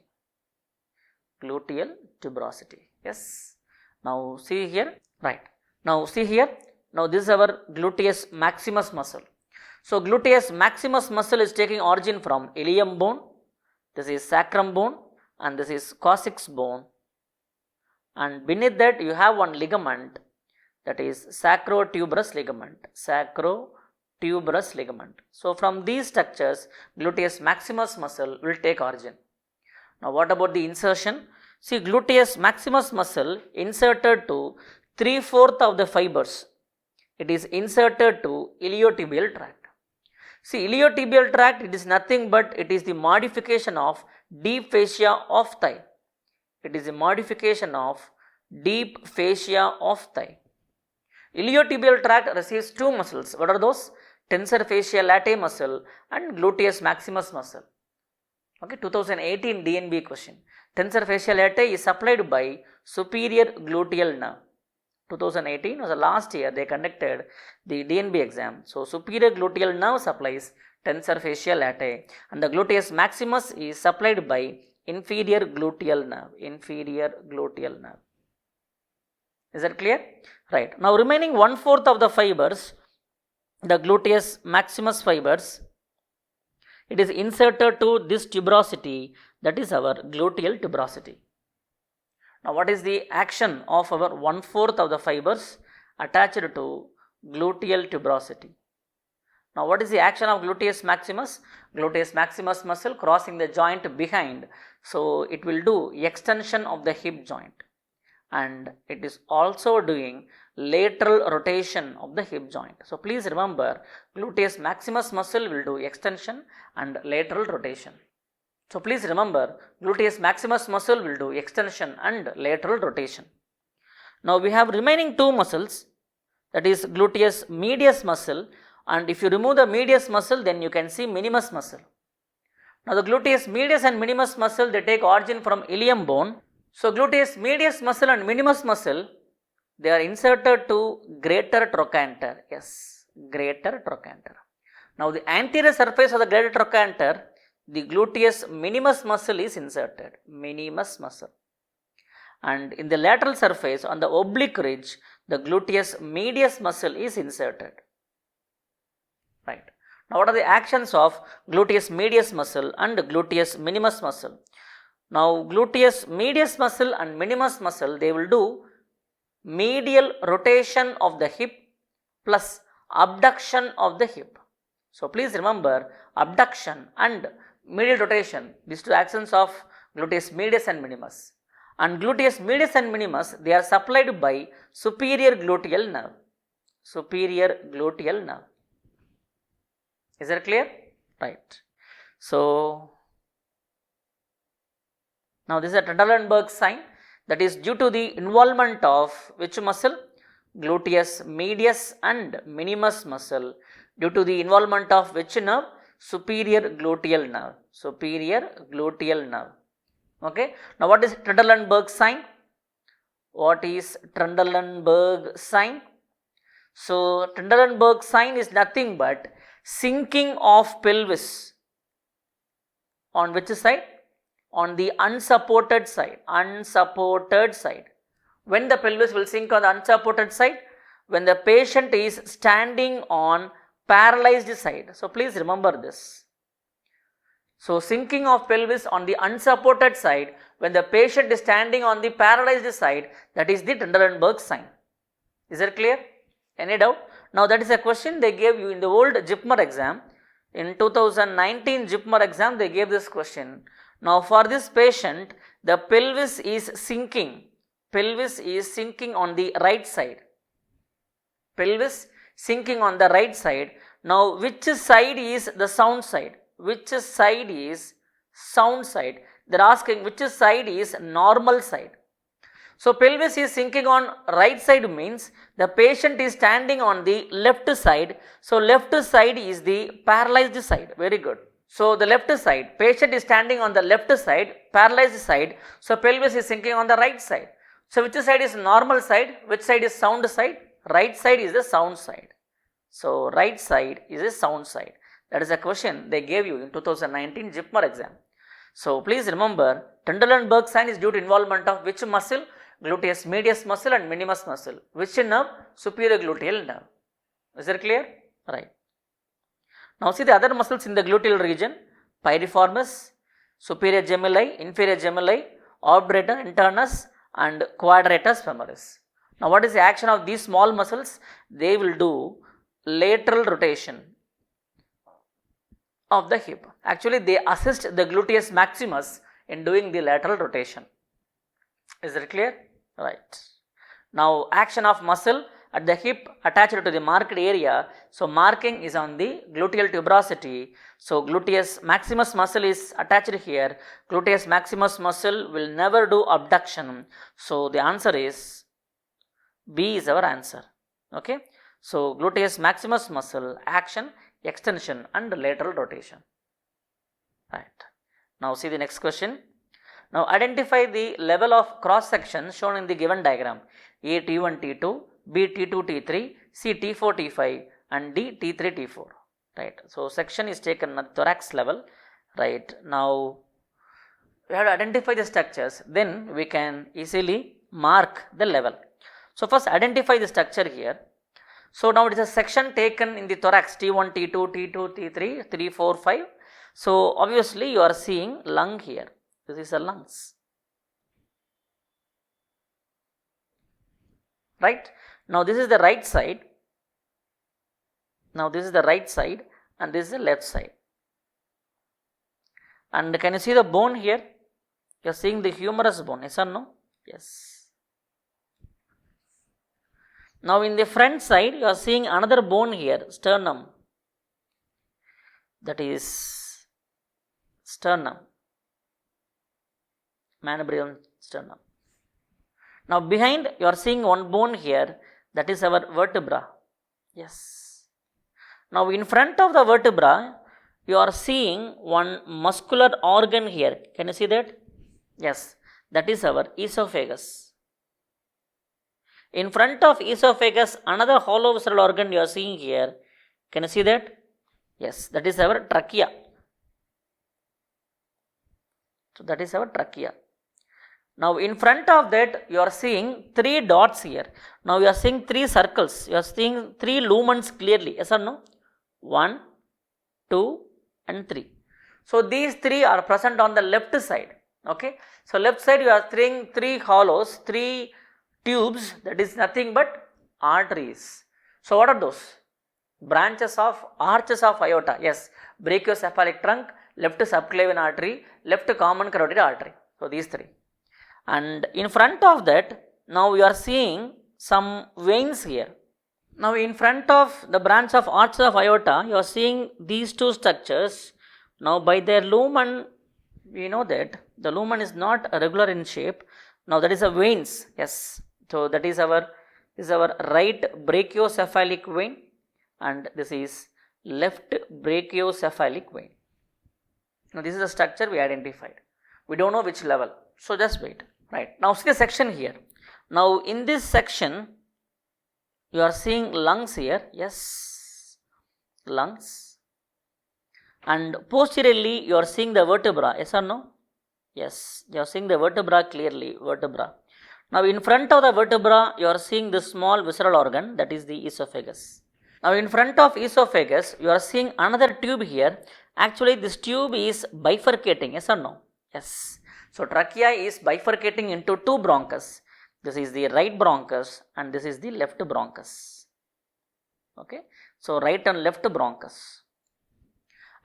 Gluteal tuberosity. Yes. Now, see here. Right. Now, see here. Now, this is our gluteus maximus muscle. So, gluteus maximus muscle is taking origin from ilium bone, this is sacrum bone, and this is coccyx bone, and beneath that you have one ligament, that is sacrotuberous ligament, sacrotuberous ligament. So, from these structures gluteus maximus muscle will take origin. Now, what about the insertion? See, gluteus maximus muscle inserted to 3/4 of the fibers. It is inserted to iliotibial tract. See, iliotibial tract, it is nothing but it is the modification of deep fascia of thigh. It is a modification of deep fascia of thigh. Iliotibial tract receives two muscles. What are those? Tensor fasciae latae muscle and gluteus maximus muscle. Okay, 2018 DNB question. Tensor fasciae latae is supplied by superior gluteal nerve. 2018 was the last year they conducted the DNB exam. So, superior gluteal nerve supplies tensor fasciae latae and the gluteus maximus is supplied by inferior gluteal nerve. Inferior gluteal nerve. Is that clear? Right. Now, remaining 1/4 of the fibers, the gluteus maximus fibers, it is inserted to this tuberosity, that is our gluteal tuberosity. Now, what is the action of our 1/4 of the fibers attached to gluteal tuberosity? Now, what is the action of gluteus maximus? Gluteus maximus muscle crossing the joint behind. So, it will do extension of the hip joint, and it is also doing lateral rotation of the hip joint. So, please remember, gluteus maximus muscle will do extension and lateral rotation. So, please remember, gluteus maximus muscle will do extension and lateral rotation. Now, we have remaining two muscles, that is gluteus medius muscle, and if you remove the medius muscle, then you can see minimus muscle. Now, the gluteus medius and minimus muscle, they take origin from ilium bone. So, gluteus medius muscle and minimus muscle, they are inserted to greater trochanter. Yes, greater trochanter. Now, the anterior surface of the greater trochanter, the gluteus minimus muscle is inserted, minimus muscle, and in the lateral surface on the oblique ridge, the gluteus medius muscle is inserted. Right. Now, what are the actions of gluteus medius muscle and gluteus minimus muscle? Now, gluteus medius muscle and minimus muscle, they will do medial rotation of the hip plus abduction of the hip. So, please remember, abduction and medial rotation, these two actions of gluteus medius and minimus. And gluteus medius and minimus, they are supplied by superior gluteal nerve. Superior gluteal nerve. Is that clear? Right. So, now this is a Trendelenburg sign, that is due to the involvement of which muscle? Gluteus medius and minimus muscle. Due to the involvement of which nerve? Superior gluteal nerve. Superior gluteal nerve. Okay. Now, what is Trendelenburg sign? What is Trendelenburg sign? So, Trendelenburg sign is nothing but sinking of pelvis. On which side? On the unsupported side. Unsupported side. When the pelvis will sink on the unsupported side? When the patient is standing on paralyzed side. So, please remember this. So, sinking of pelvis on the unsupported side when the patient is standing on the paralyzed side, that is the Trendelenburg sign. Is that clear? Any doubt? Now, that is a question they gave you in the old JIPMER exam. In 2019 JIPMER exam, they gave this question. Now, for this patient, the pelvis is sinking. Pelvis is sinking on the right side. Pelvis sinking on the right side. Now, which side is the sound side? Which side is sound side? They are asking which side is normal side. So pelvis is sinking on right side means the patient is standing on the left side. So left side is the paralyzed side. Very good. So the left side, patient is standing on the left side, paralyzed side. So pelvis is sinking on the right side. So which side is normal side? Which side is sound side? Right side is the sound side. So right side is a sound side. That is a question they gave you in 2019 JIPMER exam. So please remember, Trendelenburg sign is due to involvement of which muscle? Gluteus medius muscle and minimus muscle. Which nerve? Superior gluteal nerve. Is that clear? Right. Now see the other muscles in the gluteal region: piriformis, superior gemelli, inferior gemelli, obturator internus and quadratus femoris. Now what is the action of these small muscles? They will do lateral rotation of the hip. Actually they assist the gluteus maximus in doing the lateral rotation. Is that clear? Right. Now action of muscle at the hip attached to the marked area. So marking is on the gluteal tuberosity. So gluteus maximus muscle is attached here. Gluteus maximus muscle will never do abduction. So the answer is B is our answer. Okay. So gluteus maximus muscle action, extension and lateral rotation. Right. Now see the next question. Now identify the level of cross section shown in the given diagram. A T1 T2, B T2 T3, C T4 T5 and D T3 T4. Right. So section is taken at thorax level. Right. Now we have to identify the structures, then we can easily mark the level. So first identify the structure here. So now it is a section taken in the thorax T1, T2, T2, T3, 3, 4, 5. So obviously you are seeing lung here. This is a lungs. Right. Now this is the right side. Now this is the right side and this is the left side. And can you see the bone here? You are seeing the humerus bone, yes or no? Yes. Now in the front side you are seeing another bone here, sternum. That is sternum. Manubrium sternum. Now behind you are seeing one bone here, that is our vertebra. Yes. Now in front of the vertebra you are seeing one muscular organ here. Can you see that? Yes. That is our esophagus. In front of esophagus another hollow visceral organ you are seeing here. Can you see that? Yes. That is our trachea. So that is our trachea. Now in front of that you are seeing 3 dots here. Now you are seeing 3 circles. You are seeing 3 lumens clearly. Yes or no? 1, 2 and 3. So these 3 are present on the left side. Okay. So left side you are seeing 3 hollows, 3 tubes, that is nothing but arteries. So what are those? Branches of arches of aorta. Yes. Brachiocephalic trunk, left subclavian artery, left common carotid artery. So these 3. And in front of that now we are seeing some veins here. Now in front of the branch of arches of aorta you are seeing these 2 structures. Now by their lumen we know that the lumen is not regular in shape. Now that is a veins. Yes. So that is our right brachiocephalic vein and this is left brachiocephalic vein. Now this is the structure we identified. We don't know which level. So just wait. Right. Now see the section here. Now in this section you are seeing lungs here. Yes. Lungs. And posteriorly you are seeing the vertebra. Yes or no? Yes. You are seeing the vertebra clearly. Vertebra. Now in front of the vertebra you are seeing the small visceral organ, that is the esophagus. Now in front of esophagus you are seeing another tube here. Actually this tube is bifurcating. Yes or no? Yes. So trachea is bifurcating into 2 bronchus. This is the right bronchus and this is the left bronchus. Okay. So right and left bronchus.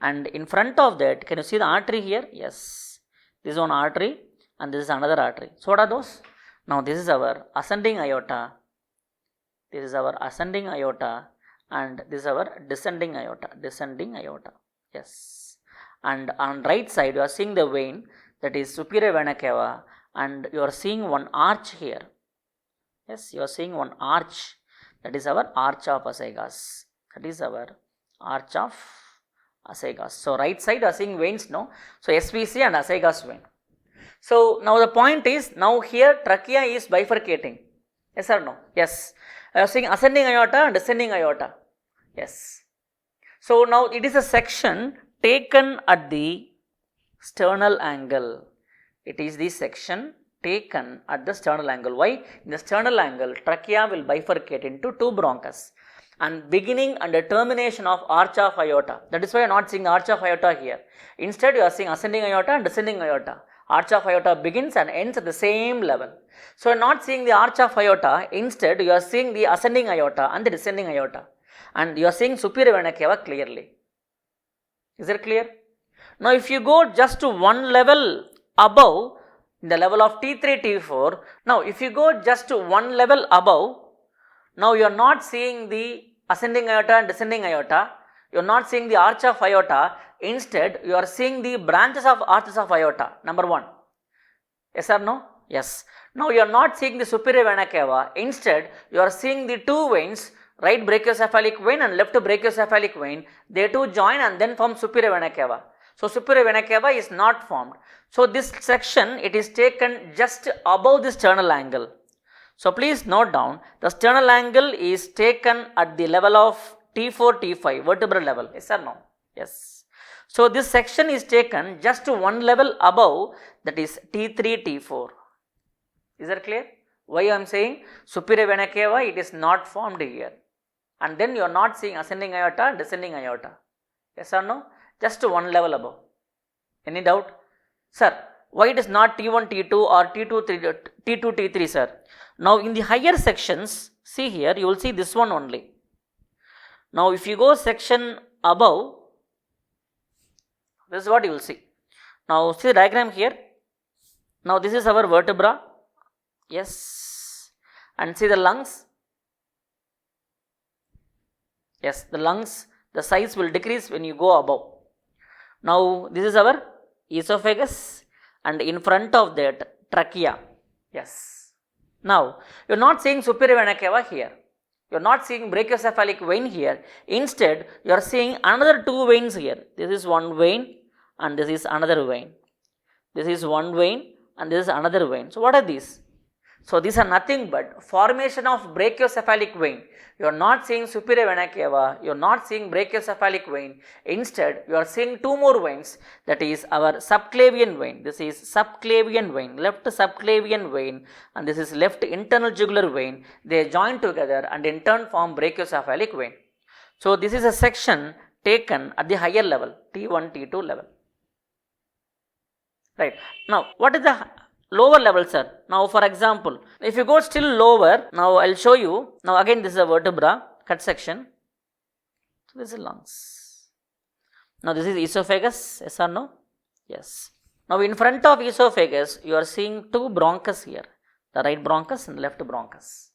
And in front of that, can you see the artery here? Yes. This is one artery and this is another artery. So what are those? Now this is our ascending aorta. This is our ascending aorta and this is our descending aorta. Descending aorta. Yes. And on right side you are seeing the vein, that is superior vena cava, and you are seeing one arch here. Yes, you are seeing one arch. That is our arch of Asaygas. That is our arch of Asaygas. So right side you are seeing veins, no? So SVC and Asaygas vein. So now the point is, now here trachea is bifurcating. Yes or no? Yes. You are seeing ascending aorta and descending aorta. Yes. So now it is a section taken at the sternal angle. It is the section taken at the sternal angle. Why? In the sternal angle, trachea will bifurcate into two bronchus, and beginning and the termination of arch of aorta. That is why you are not seeing arch of aorta here. Instead, you are seeing ascending aorta and descending aorta. Arch of aorta begins and ends at the same level. So you are not seeing the arch of aorta. Instead, you are seeing the ascending aorta and the descending aorta, and you are seeing superior vena cava clearly. Is it clear? Now, if you go just to one level above, the level of T3, T4, now if you go just to one level above, now you are not seeing the ascending aorta and descending aorta, you are not seeing the arch of aorta, instead you are seeing the branches of arches of aorta, number 1. Yes or no? Yes. Now you are not seeing the superior vena cava, instead you are seeing the two veins, right brachiocephalic vein and left brachiocephalic vein, they two join and then form superior vena cava. So superior vena cava is not formed. So this section, it is taken just above the sternal angle. So please note down, the sternal angle is taken at the level of T4, T5, vertebral level. Yes or no? Yes. So this section is taken just to one level above, that is T3, T4. Is that clear? Why I am saying superior vena cava, it is not formed here. And then you are not seeing ascending aorta and descending aorta. Yes or no? Just to one level above. Any doubt? Sir, why it is not T1, T2 or T2, T3, sir? Now in the higher sections, see here, you will see this one only. Now if you go section above, this is what you will see. Now see the diagram here. Now this is our vertebra. Yes. And see the lungs. Yes, the lungs, the size will decrease when you go above. Now this is our esophagus, and in front of that trachea. Yes. Now you are not seeing superior vena cava here. You are not seeing brachiocephalic vein here. Instead, you are seeing another two veins here. This is one vein and this is another vein. This is one vein and this is another vein. So what are these? So these are nothing but formation of brachiocephalic vein. You are not seeing superior vena cava, you are not seeing brachiocephalic vein. Instead, you are seeing two more veins, that is our subclavian vein. This is subclavian vein, left subclavian vein, and this is left internal jugular vein. They join together and in turn form brachiocephalic vein. So this is a section taken at the higher level, T1, T2 level. Right. Now, what is the lower level, sir? Now for example, if you go still lower, now I will show you. Now again this is a vertebra, cut section. So this is lungs. Now this is esophagus, yes or no? Yes. Now in front of esophagus, you are seeing two bronchus here. The right bronchus and left bronchus.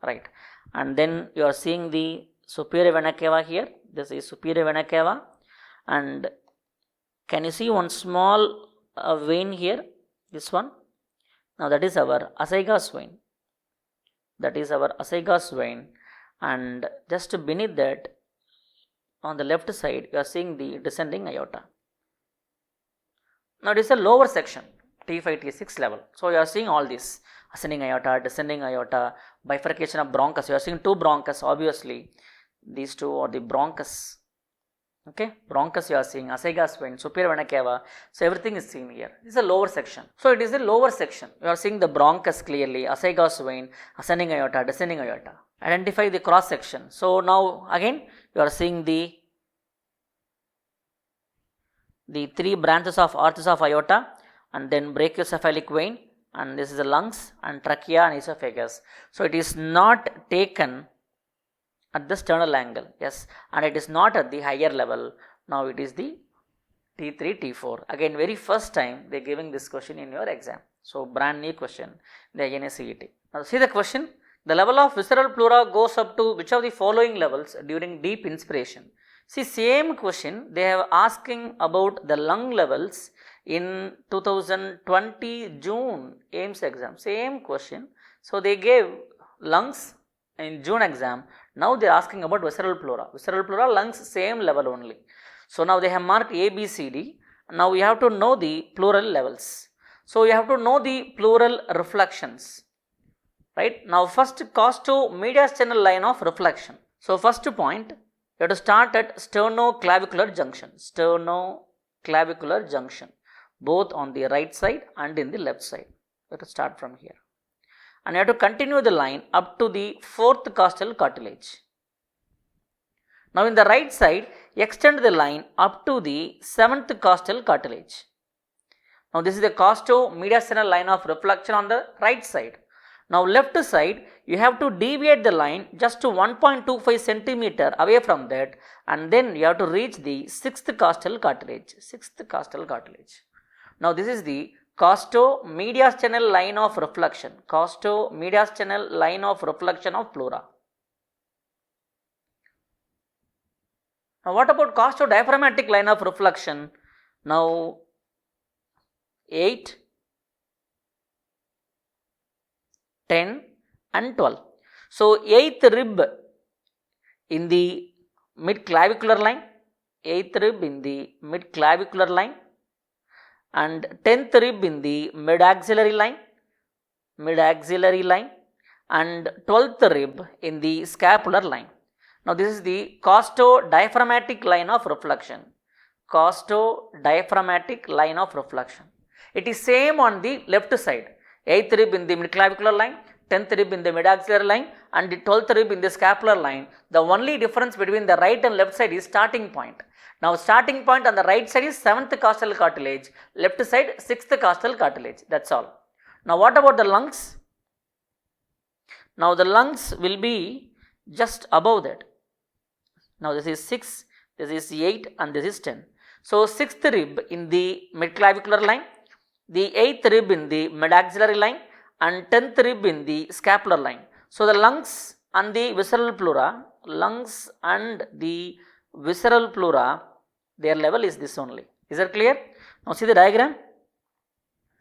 Right. And then you are seeing the superior vena cava here. This is superior vena cava. And can you see one small vein here? This one. Now that is our Asaygas vein. That is our Asaygas vein. And just beneath that, on the left side, you are seeing the descending aorta. Now it is a lower section, T5, T6 level. So you are seeing all this. Ascending aorta, descending aorta, bifurcation of bronchus. You are seeing two bronchus, obviously. These two are the bronchus. Okay, bronchus you are seeing, Asaygas vein, superior vena cava. So everything is seen here. This is a lower section. So it is the lower section. You are seeing the bronchus clearly, Asaygas vein, ascending aorta, descending aorta. Identify the cross section. So now again you are seeing the three branches of arches of aorta, and then brachiocephalic vein, and this is the lungs and trachea and esophagus. So it is not taken at the sternal angle, yes, and it is not at the higher level. Now it is the T3, T4. Again, very first time they are giving this question in your exam. So brand new question, the NSCET. Now see the question. The level of visceral pleura goes up to which of the following levels during deep inspiration? See, same question they have asking about the lung levels in 2020 June AIIMS exam, same question. So they gave lungs in June exam. Now they are asking about visceral pleura. Visceral pleura, lungs, same level only. So now they have marked A, B, C, D. Now you have to know the pleural levels. So you have to know the pleural reflections. Right? Now first, costo-mediastinal line of reflection. So first point, you have to start at sternoclavicular junction. Sternoclavicular junction, both on the right side and in the left side. You have to start from here. And you have to continue the line up to the 4th costal cartilage. Now in the right side, extend the line up to the 7th costal cartilage. Now this is the costo-mediastinal line of reflection on the right side. Now left side, you have to deviate the line just to 1.25 centimeter away from that, and then you have to reach the 6th costal cartilage. 6th costal cartilage. Now this is the costo-mediastinal line of reflection. Costo-mediastinal line of reflection of pleura. Now what about costo-diaphragmatic line of reflection? Now 8, 10 and 12. So 8th rib in the mid-clavicular line, 8th rib in the mid-clavicular line, and 10th rib in the mid-axillary line, and 12th rib in the scapular line. Now this is the costo-diaphragmatic line of reflection. Costo-diaphragmatic line of reflection. It is same on the left side. 8th rib in the midclavicular line, 10th rib in the mid-axillary line, and the 12th rib in the scapular line. The only difference between the right and left side is starting point. Now starting point on the right side is 7th costal cartilage, left side 6th costal cartilage. That's all. Now what about the lungs? Now the lungs will be just above that. Now this is 6, this is 8, and this is 10. So 6th rib in the midclavicular line, the 8th rib in the mid-axillary line, and 10th rib in the scapular line. So the lungs and the visceral pleura, their level is this only. Is that clear? Now see the diagram.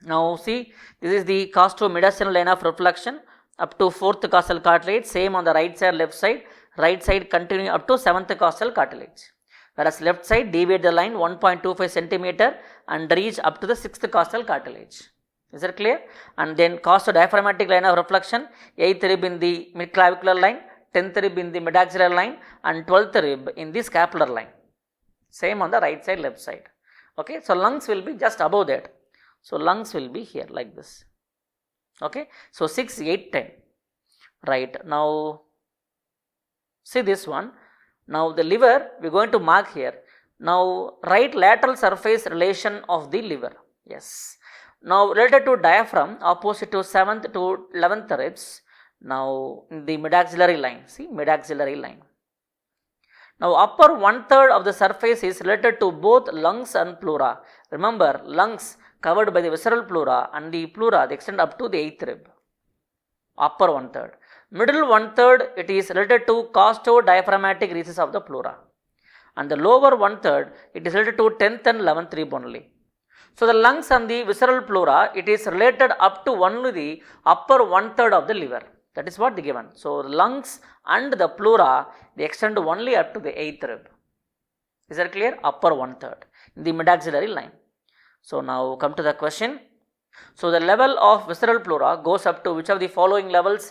Now see, this is the costo-mediastinal line of reflection up to 4th costal cartilage, same on the right side, left side. Right side continue up to 7th costal cartilage. Whereas left side, deviate the line 1.25 centimeter and reach up to the 6th costal cartilage. Is that clear? And then costo-diaphragmatic line of reflection, 8th rib in the midclavicular line, 10th rib in the mid-axillary line, and 12th rib in the scapular line. Same on the right side, left side. Okay, so lungs will be just above that. So lungs will be here like this. Okay, so 6, 8, 10. Right, now see this one. Now the liver, we are going to mark here. Now right lateral surface relation of the liver. Yes. Now related to diaphragm, opposite to 7th to 11th ribs. Now in the mid-axillary line. See, mid-axillary line. Now upper 1/3 of the surface is related to both lungs and pleura. Remember, lungs covered by the visceral pleura, and the pleura they extend up to the 8th rib. Upper 1/3. Middle 1/3 it is related to costo-diaphragmatic regions of the pleura, and the lower 1/3 it is related to 10th and 11th rib only. So the lungs and the visceral pleura, it is related up to only the upper 1/3 of the liver. That is what they given. So the lungs and the pleura they extend only up to the 8th rib. Is that clear? Upper 1/3 in the mid-axillary line. So now come to the question. So the level of visceral pleura goes up to which of the following levels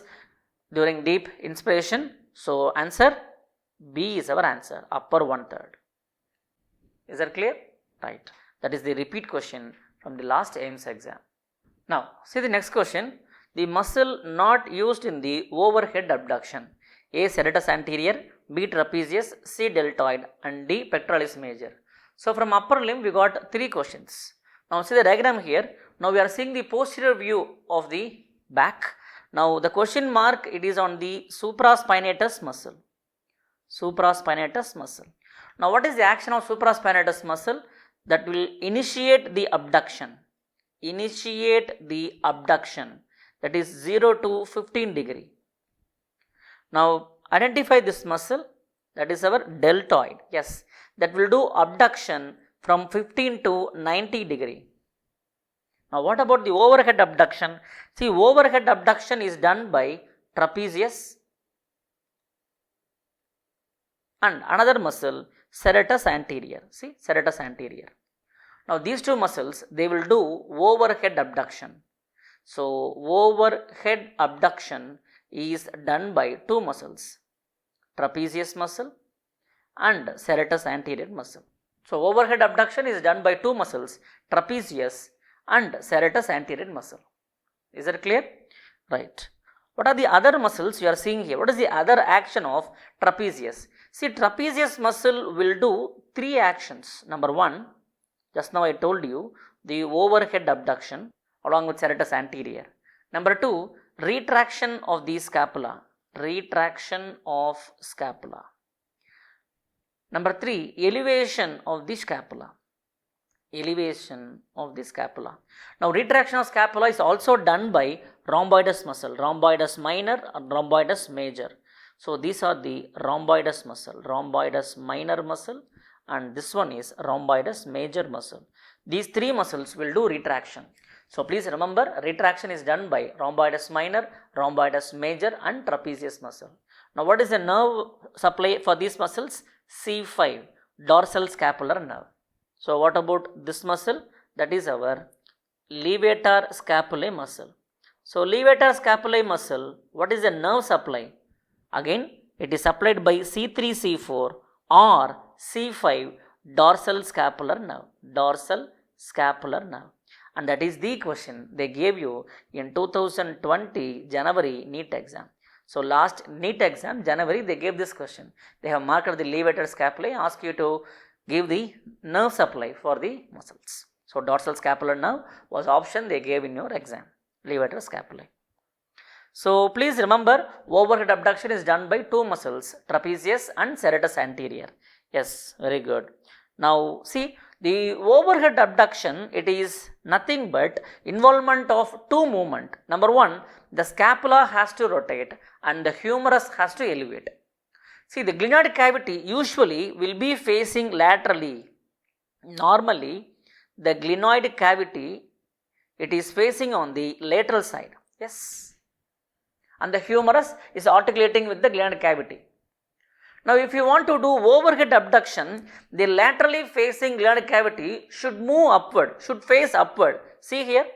during deep inspiration? So answer B is our answer, upper 1/3. Is that clear? Right. That is the repeat question from the last AIIMS exam. Now see the next question. The muscle not used in the overhead abduction. A. serratus anterior, B. trapezius, C. deltoid, and D. pectoralis major. So from upper limb we got 3 questions. Now see the diagram here. Now we are seeing the posterior view of the back. Now the question mark, it is on the supraspinatus muscle. Supraspinatus muscle. Now what is the action of supraspinatus muscle? That will initiate the abduction. Initiate the abduction. That is 0 to 15 degree. Now identify this muscle. That is our deltoid. Yes, that will do abduction from 15 to 90 degree. Now what about the overhead abduction? See, overhead abduction is done by trapezius and another muscle, serratus anterior. See, serratus anterior. Now these two muscles, they will do overhead abduction. So overhead abduction is done by two muscles, trapezius muscle and serratus anterior muscle. So overhead abduction is done by two muscles, trapezius and serratus anterior muscle. Is that clear? Right. What are the other muscles you are seeing here? What is the other action of trapezius? See, trapezius muscle will do three actions. Number one, just now I told you, the overhead abduction along with serratus anterior. Number two, retraction of the scapula. Retraction of scapula. Number three, elevation of the scapula. Elevation of the scapula. Now, retraction of scapula is also done by rhomboidus muscle, rhomboidus minor and rhomboidus major. So, these are the rhomboidus muscle, rhomboidus minor muscle, and this one is rhomboidus major muscle. These three muscles will do retraction. So, please remember, retraction is done by rhomboidus minor, rhomboidus major and trapezius muscle. Now, what is the nerve supply for these muscles? C5, dorsal scapular nerve. So, what about this muscle? That is our levator scapulae muscle. So, levator scapulae muscle, what is the nerve supply? Again, it is supplied by C3, C4 or C5, dorsal scapular nerve. Dorsal scapular nerve. And that is the question they gave you in 2020 January NEET exam. So, last NEET exam, January, they gave this question. They have marked the levator scapulae, ask you to give the nerve supply for the muscles. So, dorsal scapular nerve was option they gave in your exam, levator scapulae. So, please remember, overhead abduction is done by two muscles, trapezius and serratus anterior. Yes, very good. Now, see, the overhead abduction, it is nothing but involvement of two movement. Number one, the scapula has to rotate and the humerus has to elevate. See, the glenoid cavity usually will be facing laterally. Normally, the glenoid cavity, it is facing on the lateral side. Yes. And the humerus is articulating with the glenoid cavity. Now, if you want to do overhead abduction, the laterally facing glenoid cavity should move upward, should face upward. See here.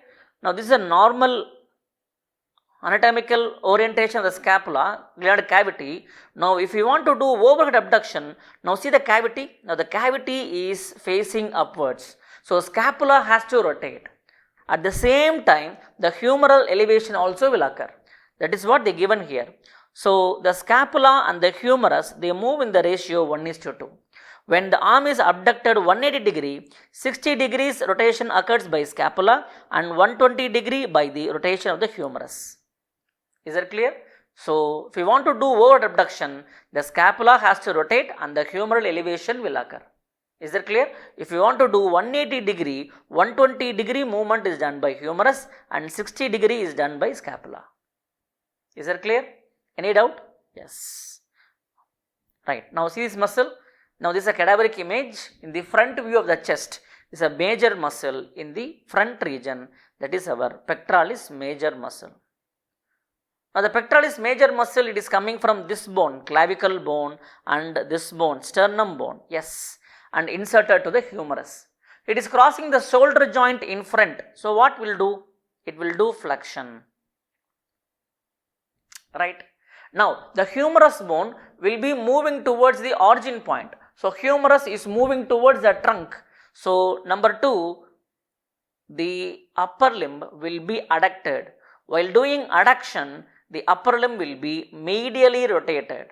Now, this is a normal anatomical orientation of the scapula, glenoid cavity. Now, if you want to do overhead abduction, now see the cavity. Now, the cavity is facing upwards. So, scapula has to rotate. At the same time, the humeral elevation also will occur. That is what they given here. So, the scapula and the humerus, they move in the ratio 1:2. When the arm is abducted 180 degree, 60 degrees rotation occurs by scapula and 120 degree by the rotation of the humerus. Is that clear? So, if you want to do overhead abduction, the scapula has to rotate and the humeral elevation will occur. Is that clear? If you want to do 180 degree, 120 degree movement is done by humerus and 60 degree is done by scapula. Is that clear? Any doubt? Yes. Right. Now, see this muscle. Now, this is a cadaveric image. In the front view of the chest is a major muscle in the front region, that is our pectoralis major muscle. Now, the pectoralis major muscle, it is coming from this bone, clavicle bone and this bone, sternum bone. Yes. And inserted to the humerus. It is crossing the shoulder joint in front. So, what will do? It will do flexion. Right. Now, the humerus bone will be moving towards the origin point. So, humerus is moving towards the trunk. So, number 2, the upper limb will be adducted. While doing adduction, the upper limb will be medially rotated.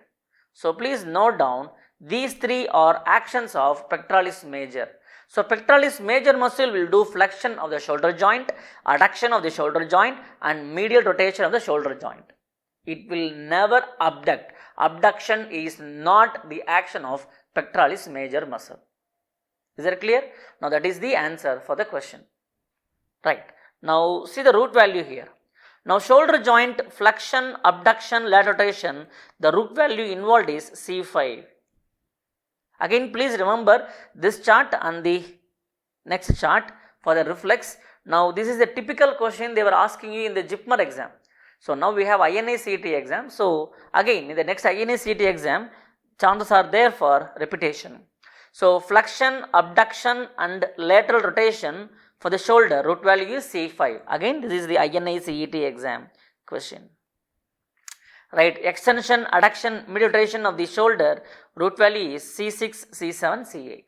So, please note down, these three are actions of pectoralis major. So, pectoralis major muscle will do flexion of the shoulder joint, adduction of the shoulder joint and medial rotation of the shoulder joint. It will never abduct. Abduction is not the action of pectoralis major muscle. Is that clear? Now, that is the answer for the question. Right. Now, see the root value here. Now, shoulder joint flexion, abduction, lateral rotation, the root value involved is C5. Again, please remember this chart and the next chart for the reflex. Now this is a typical question they were asking you in the JIPMER exam. So now we have INA-CET exam. So again in the next INA-CET exam, chances are there for repetition. So flexion, abduction and lateral rotation for the shoulder, root value is C5. Again this is the INA-CET exam question. Right, extension, adduction, mid rotation of the shoulder, root value is C6, C7, C8.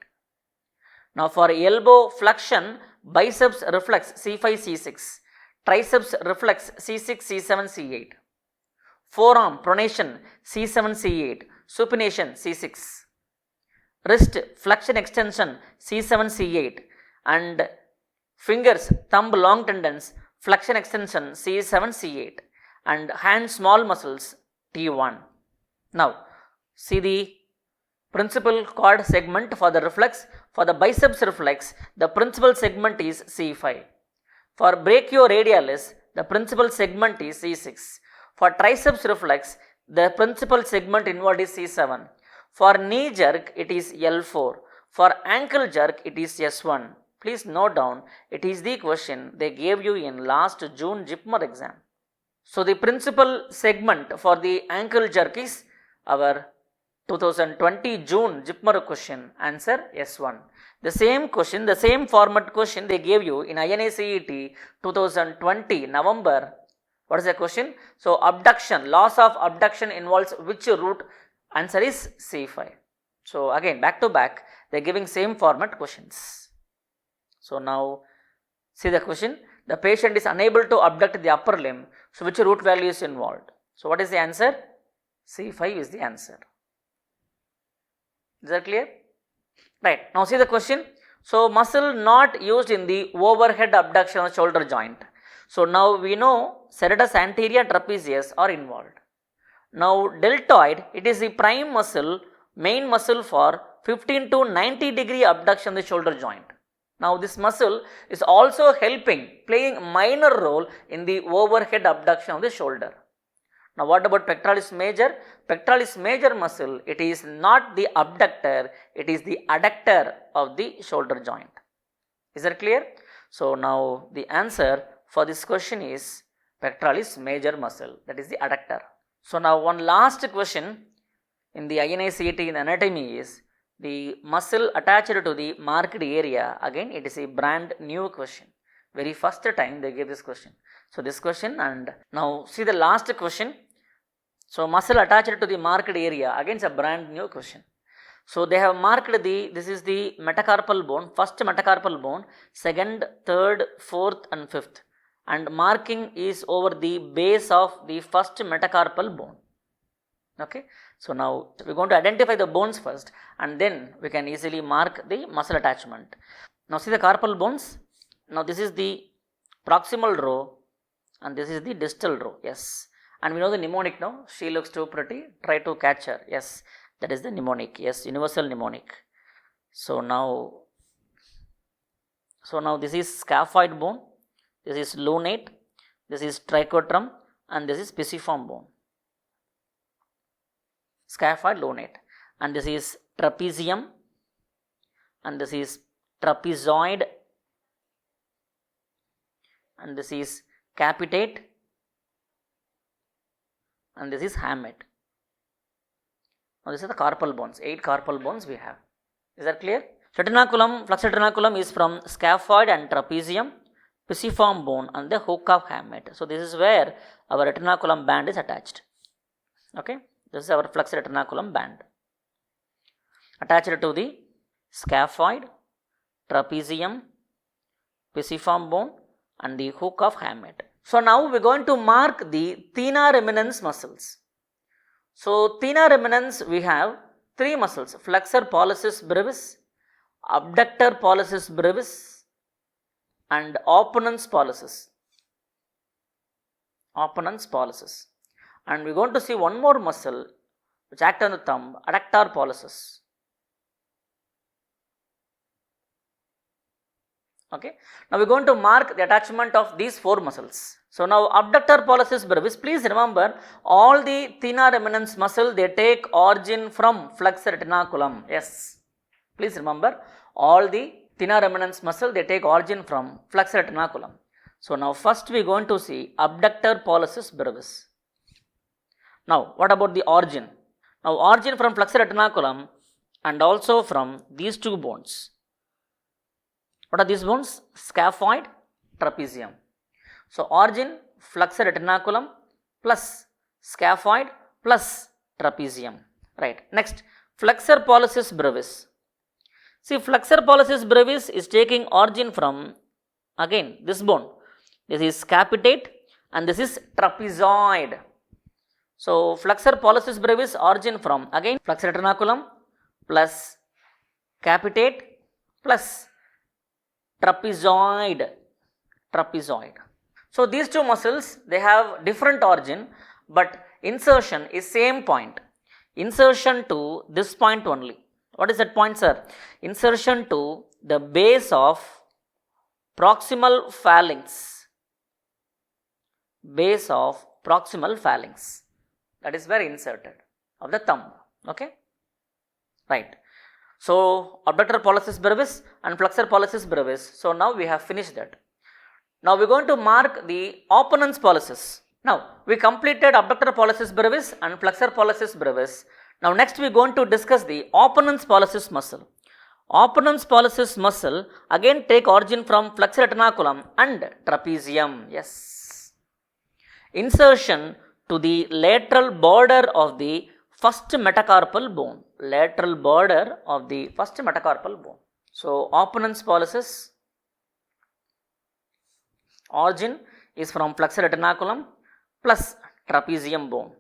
Now for elbow flexion, biceps reflex C5, C6, triceps reflex C6, C7, C8, forearm pronation C7, C8, supination C6, wrist flexion extension C7, C8, and fingers thumb long tendons flexion extension C7, C8, and hand small muscles T1. Now see the principal cord segment for the reflex. For the biceps reflex, the principal segment is C5. For brachioradialis, the principal segment is C6. For triceps reflex, the principal segment involved is C7. For knee jerk, it is L4. For ankle jerk, it is S1. Please note down, it is the question they gave you in last June JIPMER exam. So the principal segment for the ankle jerk is our 2020 June JIPMER question, answer S1. The same question, the same format question they gave you in INA-CET 2020 November. What is the question? So abduction, loss of abduction involves which root? Answer is C5. So again back to back they are giving same format questions. So now see the question. The patient is unable to abduct the upper limb. So which root value is involved? So what is the answer? C5 is the answer. Is that clear? Right. Now see the question. So muscle not used in the overhead abduction of shoulder joint. So now we know serratus anterior trapezius are involved. Now deltoid, it is the prime muscle, main muscle for 15 to 90 degree abduction of the shoulder joint. Now this muscle is also playing a minor role in the overhead abduction of the shoulder. Now what about pectoralis major? Pectoralis major muscle, it is not the abductor, it is the adductor of the shoulder joint. Is that clear? So now the answer for this question is pectoralis major muscle, that is the adductor. So now one last question in the INA-CET in anatomy is the muscle attached to the marked area. Again it is a brand new question. Very first time they gave this question. So this question, and now see the last question. So muscle attached to the marked area, again it's a brand new question. So they have marked this is the metacarpal bone, first metacarpal bone, second, third, fourth and fifth, and marking is over the base of the first metacarpal bone. Okay. So now we are going to identify the bones first and then we can easily mark the muscle attachment. Now see the carpal bones. Now this is the proximal row and this is the distal row. Yes. And we know the mnemonic now. She looks too pretty, try to catch her. Yes. That is the mnemonic. Yes. Universal mnemonic. So now this is scaphoid bone. This is lunate. This is trichotrum and this is pisiform bone. Scaphoid, lunate, and this is trapezium and this is trapezoid and this is capitate and this is hamate. Now this is the carpal bones, 8 carpal bones we have. Is that clear? Retinaculum, flexor retinaculum is from scaphoid and trapezium, pisiform bone and the hook of hamate. So this is where our retinaculum band is attached. Okay. This is our flexor retinaculum band attached to the scaphoid, trapezium, pisiform bone and the hook of hamate. So now we are going to mark the thenar eminence muscles. So thenar eminence we have 3 muscles, flexor pollicis brevis, abductor pollicis brevis and opponens pollicis. Opponens pollicis. And we are going to see one more muscle which acts on the thumb, adductor pollicis. Okay. Now we are going to mark the attachment of these 4 muscles. So now abductor pollicis brevis, please remember all the thenar eminence muscle they take origin from flexor retinaculum. Yes. Please remember all the thenar eminence muscle, they take origin from flexor retinaculum. So now first we are going to see abductor pollicis brevis. Now what about the origin? Now origin from flexor retinaculum and also from these two bones. What are these bones? Scaphoid, trapezium. So origin flexor retinaculum plus scaphoid plus trapezium. Right. Next, flexor pollicis brevis. See, flexor pollicis brevis is taking origin from again this bone. This is capitate and this is trapezoid. So flexor pollicis brevis origin from again flexor retinaculum plus capitate plus trapezoid. So these two muscles, they have different origin, but insertion is same point. Insertion to this point only. What is that point, sir? Insertion to the base of proximal phalanx. Base of proximal phalanx. That is where inserted of the thumb. Okay? Right. So abductor pollicis brevis and flexor pollicis brevis. So now we have finished that. Now we are going to mark the opponens pollicis. Now we completed abductor pollicis brevis and flexor pollicis brevis. Now next we are going to discuss the opponens pollicis muscle. Opponens pollicis muscle again take origin from flexor retinaculum and trapezium. Yes. Insertion to the lateral border of the first metacarpal bone. Lateral border of the first metacarpal bone. So opponens pollicis origin is from flexor retinaculum plus trapezium bone.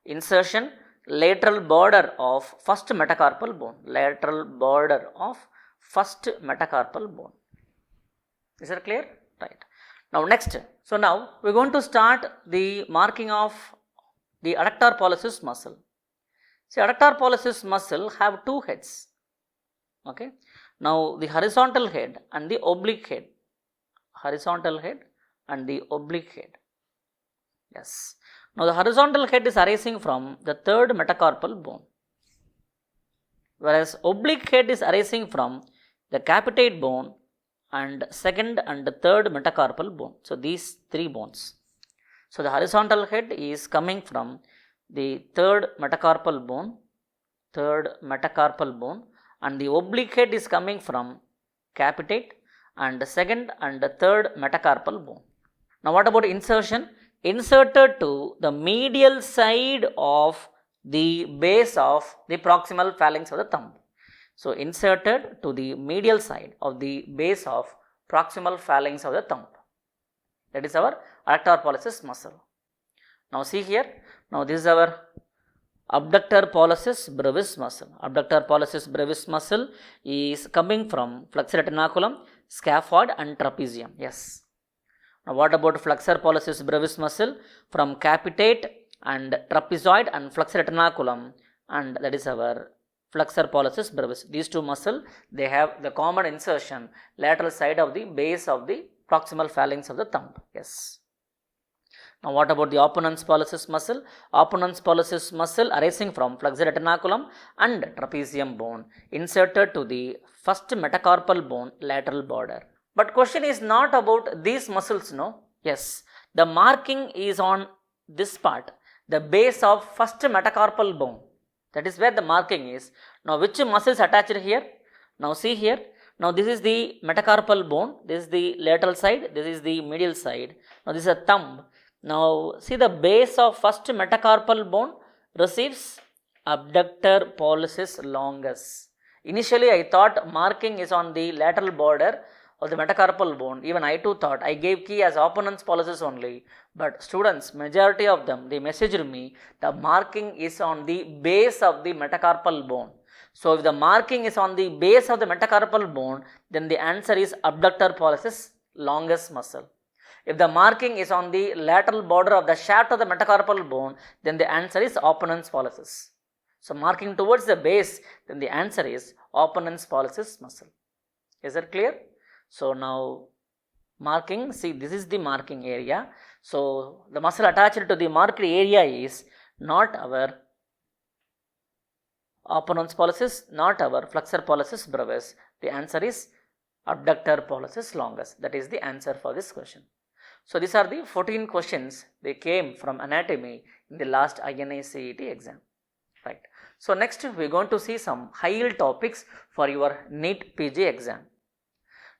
Insertion lateral border of first metacarpal bone. Lateral border of first metacarpal bone. Is that clear? Right. Now next. So now we are going to start the marking of the adductor pollicis muscle. See, adductor pollicis muscle have two heads. Okay. Now the horizontal head and the oblique head. Horizontal head and the oblique head. Yes. Now the horizontal head is arising from the third metacarpal bone, whereas oblique head is arising from the capitate bone and second and third metacarpal bone. So these three bones. So the horizontal head is coming from the third metacarpal bone, and the oblique head is coming from capitate and second and third metacarpal bone. Now what about insertion? Inserted to the medial side of the base of the proximal phalanx of the thumb. So inserted to the medial side of the base of proximal phalanx of the thumb. That is our adductor pollicis muscle. Now see here. Now this is our abductor pollicis brevis muscle. Abductor pollicis brevis muscle is coming from flexor retinaculum, scaphoid and trapezium. Yes. Now what about flexor pollicis brevis muscle? From capitate and trapezoid and flexor retinaculum, and that is our flexor pollicis brevis. These two muscle, they have the common insertion lateral side of the base of the proximal phalanx of the thumb. Yes. Now what about the opponens pollicis muscle? Opponens pollicis muscle arising from flexor retinaculum and trapezium bone, inserted to the first metacarpal bone lateral border. But question is not about these muscles, no? Yes, the marking is on this part, the base of first metacarpal bone. That is where the marking is. Now which muscle is attached here? Now see here. Now this is the metacarpal bone, this is the lateral side, this is the medial side. Now this is a thumb. Now see the base of first metacarpal bone receives abductor pollicis longus. Initially I thought marking is on the lateral border of the metacarpal bone. Even I too thought, I gave key as opponens pollicis only, but students, majority of them, they messaged me, the marking is on the base of the metacarpal bone. So if the marking is on the base of the metacarpal bone, then the answer is abductor pollicis longus muscle. If the marking is on the lateral border of the shaft of the metacarpal bone, then the answer is opponens pollicis. So marking towards the base, then the answer is opponens pollicis muscle. Is that clear? So now marking, see this is the marking area. So the muscle attached to the marked area is not our opponens pollicis, not our flexor pollicis brevis. The answer is abductor pollicis longus. That is the answer for this question. So these are the 14 questions they came from anatomy in the last INA-CET exam. Right. So next we are going to see some high yield topics for your NEET PG exam.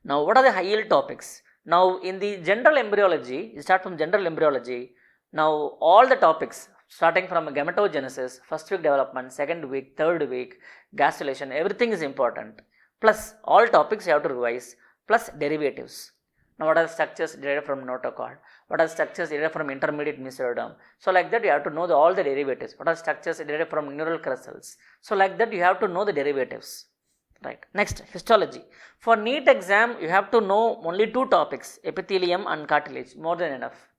Now what are the high yield topics? Now in the general embryology, you start from general embryology. Now all the topics starting from gametogenesis, first week development, second week, third week, gastrulation, everything is important. Plus all topics you have to revise, plus derivatives. Now what are the structures derived from notochord? What are the structures derived from intermediate mesoderm? So like that you have to know all the derivatives. What are structures derived from neural crustaceans? So like that you have to know the derivatives. Right. Next, histology. For NEET exam, you have to know only two topics, epithelium and cartilage, more than enough.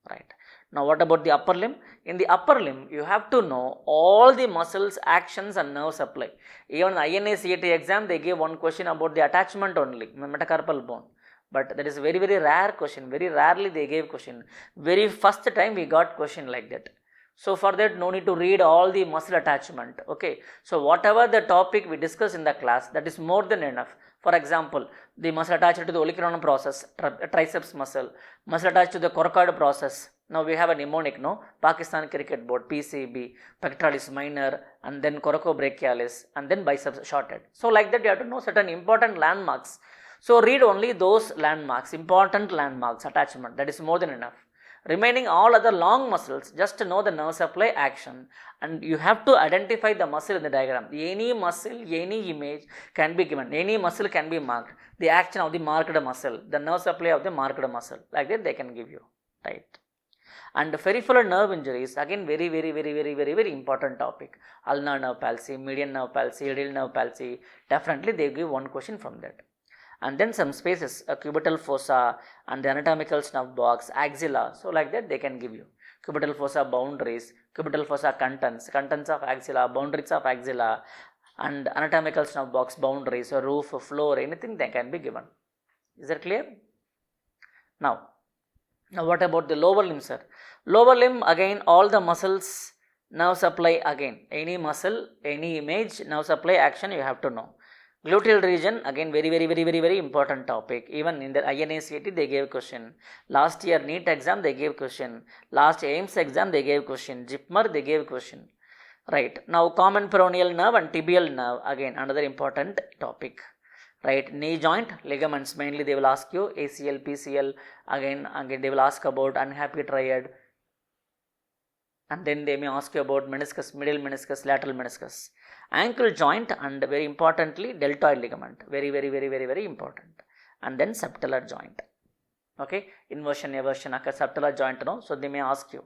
Right. Now what about the upper limb? In the upper limb, you have to know all the muscles, actions and nerve supply. Even in the INA-CET exam, they gave one question about the attachment only, metacarpal bone. But that is very rare question. Very rarely they gave question. Very first time we got question like that. So for that no need to read all the muscle attachment. Okay. So whatever the topic we discuss in the class, that is more than enough. For example, the muscle attached to the olecranon process, triceps muscle attached to the coracoid process. Now we have a mnemonic, no? Pakistan Cricket Board, PCB, pectoralis minor, and then coracobrachialis, and then biceps shorted. So like that you have to know certain important landmarks. So read only those landmarks, important landmarks, attachment, that is more than enough. Remaining all other long muscles, just to know the nerve supply action, and you have to identify the muscle in the diagram. Any muscle, any image can be given, any muscle can be marked, the action of the marked muscle, the nerve supply of the marked muscle, like that they can give you, right? And peripheral nerve injuries, again very important topic. Ulnar nerve palsy, median nerve palsy, radial nerve palsy, definitely they give one question from that. And then some spaces, a cubital fossa and the anatomical snuff box, axilla. So like that they can give you cubital fossa boundaries, cubital fossa contents of axilla, boundaries of axilla, and anatomical snuff box boundaries, or roof, floor, anything they can be given. Is that clear? Now what about the lower limb, sir? Lower limb, again all the muscles, nerve supply, again any muscle, any image, nerve supply action you have to know. Gluteal region, again very important topic. Even in the INA-CET they gave question. Last year NEET exam they gave question. Last AIMS exam they gave question. JIPMER they gave question. Right. Now common peroneal nerve and tibial nerve, again another important topic. Right. Knee joint, ligaments, mainly they will ask you ACL, PCL, again they will ask about unhappy triad. And then they may ask you about meniscus, medial meniscus, lateral meniscus. Ankle joint, and very importantly deltoid ligament, very important. And then subtalar joint. Okay, inversion, eversion occurs subtalar joint, no? So they may ask you.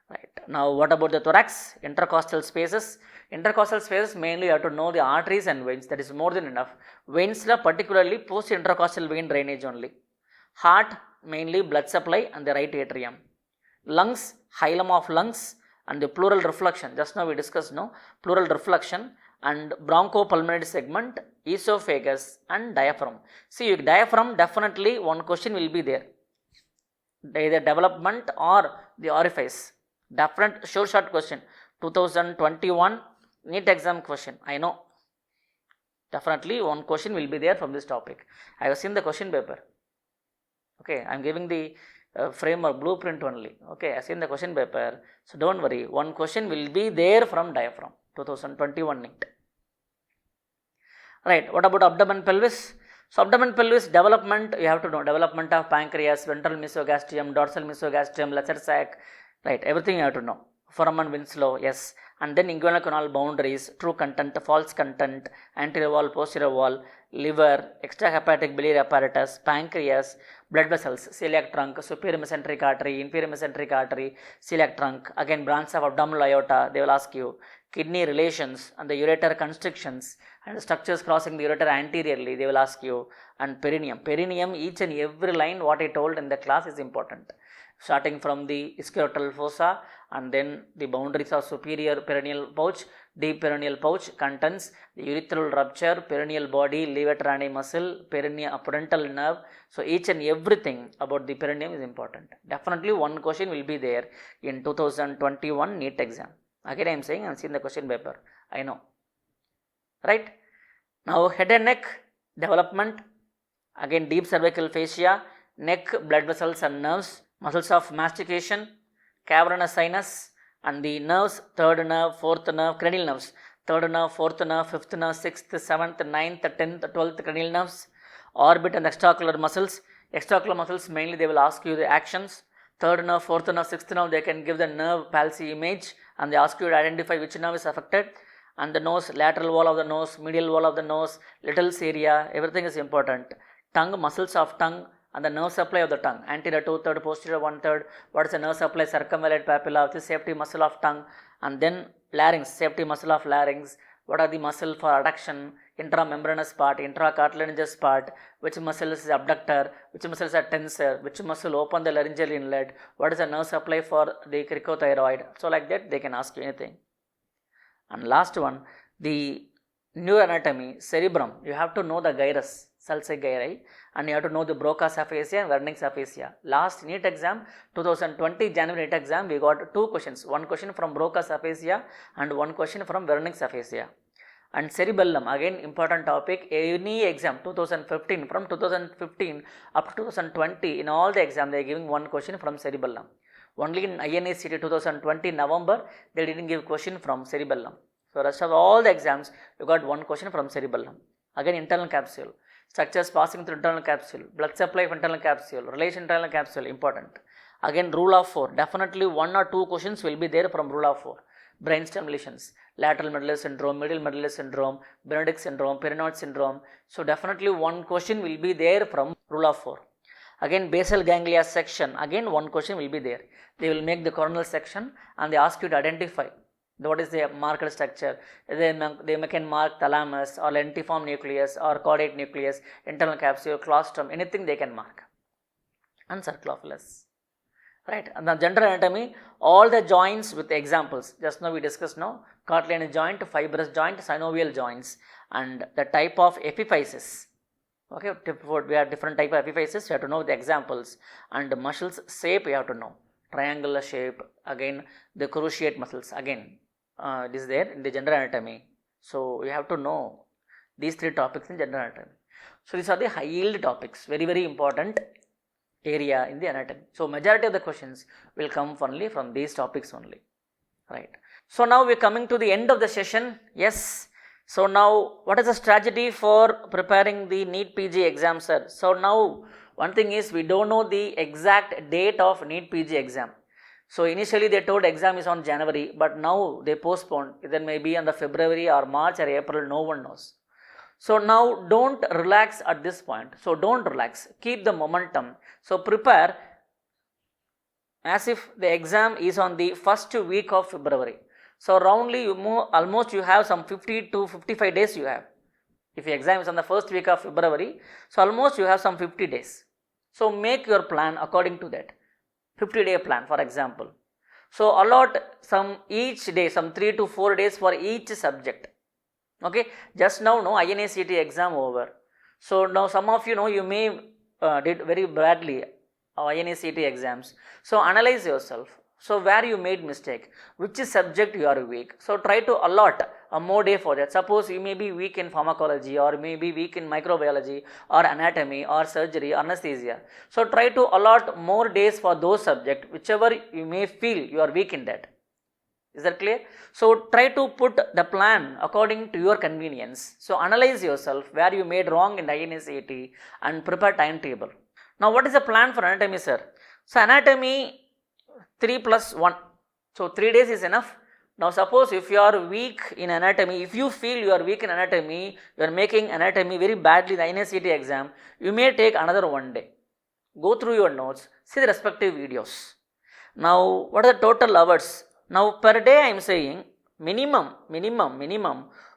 Right. Now what about the thorax? Intercostal spaces. Intercostal spaces, mainly you have to know the arteries and veins, that is more than enough. Veins, particularly post intercostal vein drainage only. Heart, mainly blood supply and the right atrium. Lungs, hilum of lungs and the pleural reflection, just now we discussed, no? Pleural reflection and bronchopulmonary segment, esophagus and diaphragm. See, diaphragm, definitely one question will be there, either development or the orifice. Different short question, 2021 NEET exam question, I know. Definitely one question will be there from this topic. I have seen the question paper. Okay, I am giving the framework, blueprint only. Okay, I have seen the question paper. So don't worry, one question will be there from diaphragm, 2021 NEET. Right, what about abdomen pelvis? So abdomen pelvis development, you have to know development of pancreas, ventral mesogastrium, dorsal mesogastrium, lesser sac, right, everything you have to know. Foramen Winslow, yes. And then inguinal canal boundaries, true content, false content, anterior wall, posterior wall, liver, extrahepatic biliary apparatus, pancreas, blood vessels, celiac trunk, superior mesenteric artery, inferior mesenteric artery, celiac trunk, again branch of abdominal aorta, they will ask you, kidney relations and the ureter constrictions and the structures crossing the ureter anteriorly, they will ask you, and perineum. Perineum, each and every line what I told in the class is important. Starting from the ischial fossa and then the boundaries of superior perineal pouch, deep perineal pouch, contents, the urethral rupture, perineal body, levator muscle, perineal parental nerve. So each and everything about the perineum is important. Definitely one question will be there in 2021 NEET exam. Again I am saying, I am seeing the question paper, I know. Right. Now head and neck development, Again, deep cervical fascia, neck, blood vessels and nerves, muscles of mastication, cavernous sinus, and the nerves, third nerve, fourth nerve, cranial nerves, third nerve, fourth nerve, fifth nerve, sixth, seventh, ninth, 10th, 12th cranial nerves, orbit and extraocular muscles. Extraocular muscles, mainly they will ask you the actions. Third nerve, fourth nerve, sixth nerve, they can give the nerve palsy image and they ask you to identify which nerve is affected. And the nose, lateral wall of the nose, medial wall of the nose, little's area, everything is important. Tongue, muscles of tongue and the nerve supply of the tongue, anterior 2/3, posterior 1/3, what is the nerve supply, circumvallate papilla, which is safety muscle of tongue, and then larynx, safety muscle of larynx, what are the muscle for adduction, intramembranous part, intracartilaginous part, which muscle is abductor, which muscles are tensor, which muscle open the laryngeal inlet, what is the nerve supply for the cricothyroid. So like that they can ask you anything. And last one, the neuroanatomy, cerebrum, you have to know the gyrus, sulci gyri, and you have to know the Broca's aphasia and Wernicke's aphasia. Last NEET exam, 2020 January NEET exam, we got 2 questions, one question from Broca's aphasia and one question from Wernicke's aphasia. And cerebellum, again important topic, any exam 2015, from 2015 up to 2020, in all the exam they are giving one question from cerebellum. Only in INACT 2020 November, they didn't give question from cerebellum. So rest of all the exams, you got one question from cerebellum. Again, internal capsule, structures passing through internal capsule, blood supply of internal capsule, relation internal capsule, important. Again, rule of 4, definitely 1 or 2 questions will be there from rule of 4. Brainstem lesions, lateral medullary syndrome, medial medullary syndrome, Benedict syndrome, Perinaud syndrome. So definitely one question will be there from rule of 4. Again, basal ganglia section, again one question will be there. They will make the coronal section and they ask you to identify what is the marker structure. They can mark thalamus or lentiform nucleus or caudate nucleus, internal capsule, claustrum, anything they can mark. And circumflux. Right, and the general anatomy, all the joints with examples, just now we discussed now, cartilage joint, fibrous joint, synovial joints, and the type of epiphysis. Okay, we have different type of epiphysis, you have to know the examples, and the muscles shape you have to know, triangular shape, again the cruciate muscles, again it is there in the general anatomy. So you have to know these 3 topics in general anatomy. So these are the high yield topics, very very important area in the anatomy. So majority of the questions will come only from these topics only, right. So now we are coming to the end of the session. Yes, so now what is the strategy for preparing the NEET PG exam, sir? So now one thing is, we don't know the exact date of NEET PG exam. So initially they told exam is on January, but now they postponed, then maybe on the February or March or April, no one knows. So now don't relax at this point. So don't relax, keep the momentum. So prepare as if the exam is on the first week of February. So roundly you almost you have some 50 to 55 days you have. If the exam is on the first week of February, so almost you have some 50 days. So make your plan according to that, 50-day plan for example. So allot some each day, some 3 to 4 days for each subject. Okay, just now no INACT exam over. So now some of you know you may did very badly INACT exams. So analyze yourself. So where you made mistake, which subject you are weak. So try to allot a more day for that. Suppose you may be weak in pharmacology, or may be weak in microbiology or anatomy or surgery, anesthesia. So try to allot more days for those subjects, whichever you may feel you are weak in that. Is that clear? So try to put the plan according to your convenience. So analyze yourself where you made wrong in the INACT and prepare timetable. Now what is the plan for anatomy, sir? So anatomy 3 plus 1. So 3 days is enough. Now suppose if you are weak in anatomy, if you feel you are weak in anatomy, you are making anatomy very badly in the INACT exam, you may take another 1 day. Go through your notes, see the respective videos. Now what are the total hours? Now per day I am saying minimum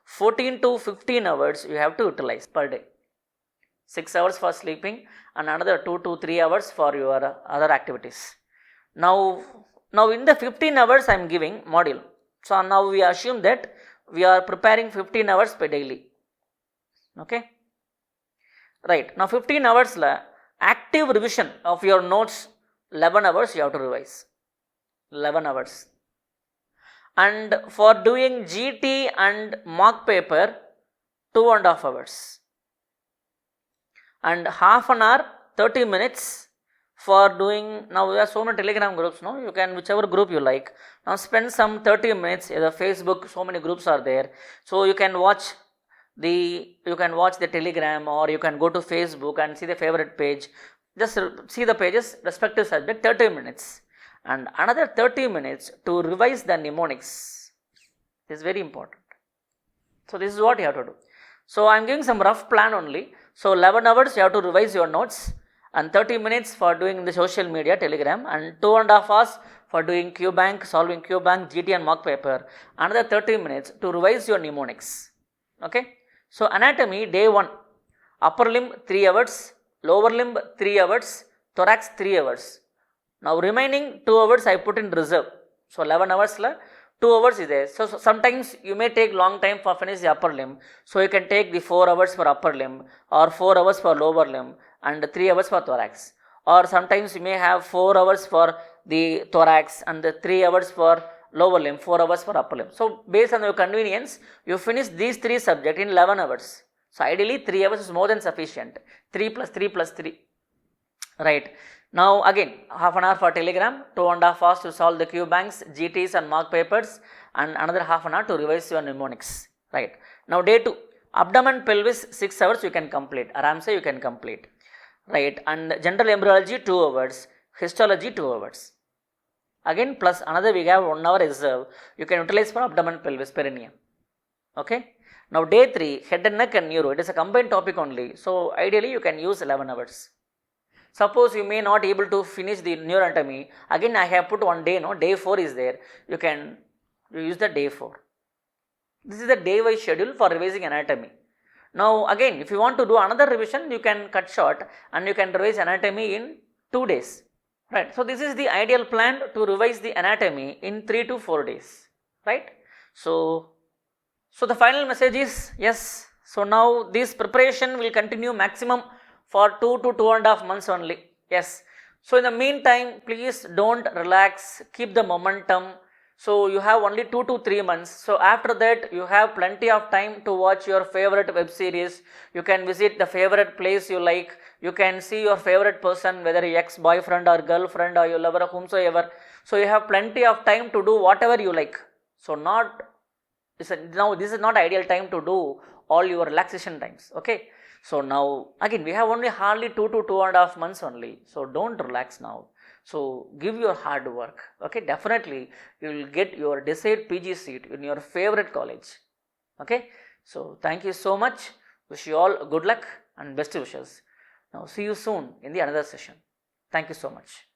14 to 15 hours you have to utilize per day. 6 hours for sleeping and another 2 to 3 hours for your other activities. Now in the 15 hours I am giving module. So now we assume that we are preparing 15 hours per daily. Okay. Right. Now 15 hours la active revision of your notes, 11 hours you have to revise. 11 hours. And for doing GT and mock paper, 2.5 hours. and half an hour, 30 minutes for doing. Now there are so many Telegram groups, no? You can, whichever group you like, now spend some 30 minutes. Either Facebook, so many groups are there, so you can watch the Telegram, or you can go to Facebook and see the favorite page. Just see the pages, respective subject, 30 minutes, and another 30 minutes to revise the mnemonics. This is very important. So this is what you have to do. So I am giving some rough plan only. So 11 hours you have to revise your notes, and 30 minutes for doing the social media, Telegram, and 2.5 hours for doing QBank, solving QBank, GT and mock paper. Another 30 minutes to revise your mnemonics. Okay. So anatomy, day 1, upper limb 3 hours, lower limb 3 hours, thorax 3 hours. Now remaining 2 hours I put in reserve. So 11 hours la 2 hours is there. So sometimes you may take long time for finish the upper limb. So you can take the 4 hours for upper limb, or 4 hours for lower limb, and 3 hours for thorax. Or sometimes you may have 4 hours for the thorax and the 3 hours for lower limb, 4 hours for upper limb. So based on your convenience, you finish these 3 subjects in 11 hours. So ideally 3 hours is more than sufficient. 3 plus 3 plus 3. Right. Now again, half an hour for Telegram, 2.5 hours to solve the QBanks, GTs and mock papers, and another half an hour to revise your mnemonics. Right. Now day 2, abdomen pelvis 6 hours you can complete. Aramse you can complete. Right. And general embryology 2 hours, histology 2 hours. Again plus another we have 1 hour reserve, you can utilize for abdomen pelvis, perineum. Okay. Now day 3, head and neck and neuro, it is a combined topic only. So ideally you can use 11 hours. Suppose you may not able to finish the neuroanatomy, again I have put one day, no, day 4 is there, you can use the day 4. This is the day wise schedule for revising anatomy. Now again, if you want to do another revision, you can cut short and you can revise anatomy in 2 days. Right. So this is the ideal plan to revise the anatomy in 3 to 4 days. Right. So the final message is yes. So now this preparation will continue maximum for 2 to 2.5 months only. Yes. So in the meantime, please don't relax, keep the momentum. So you have only 2 to 3 months. So after that, you have plenty of time to watch your favorite web series. You can visit the favorite place you like. You can see your favorite person, whether ex-boyfriend or girlfriend or your lover or whomsoever. So you have plenty of time to do whatever you like. So now this is not ideal time to do all your relaxation times. Okay. So now again we have only hardly 2 to 2.5 months only. So don't relax now. So give your hard work. Okay. Definitely you will get your desired PG seat in your favorite college. Okay. So thank you so much. Wish you all good luck and best wishes. Now see you soon in the another session. Thank you so much.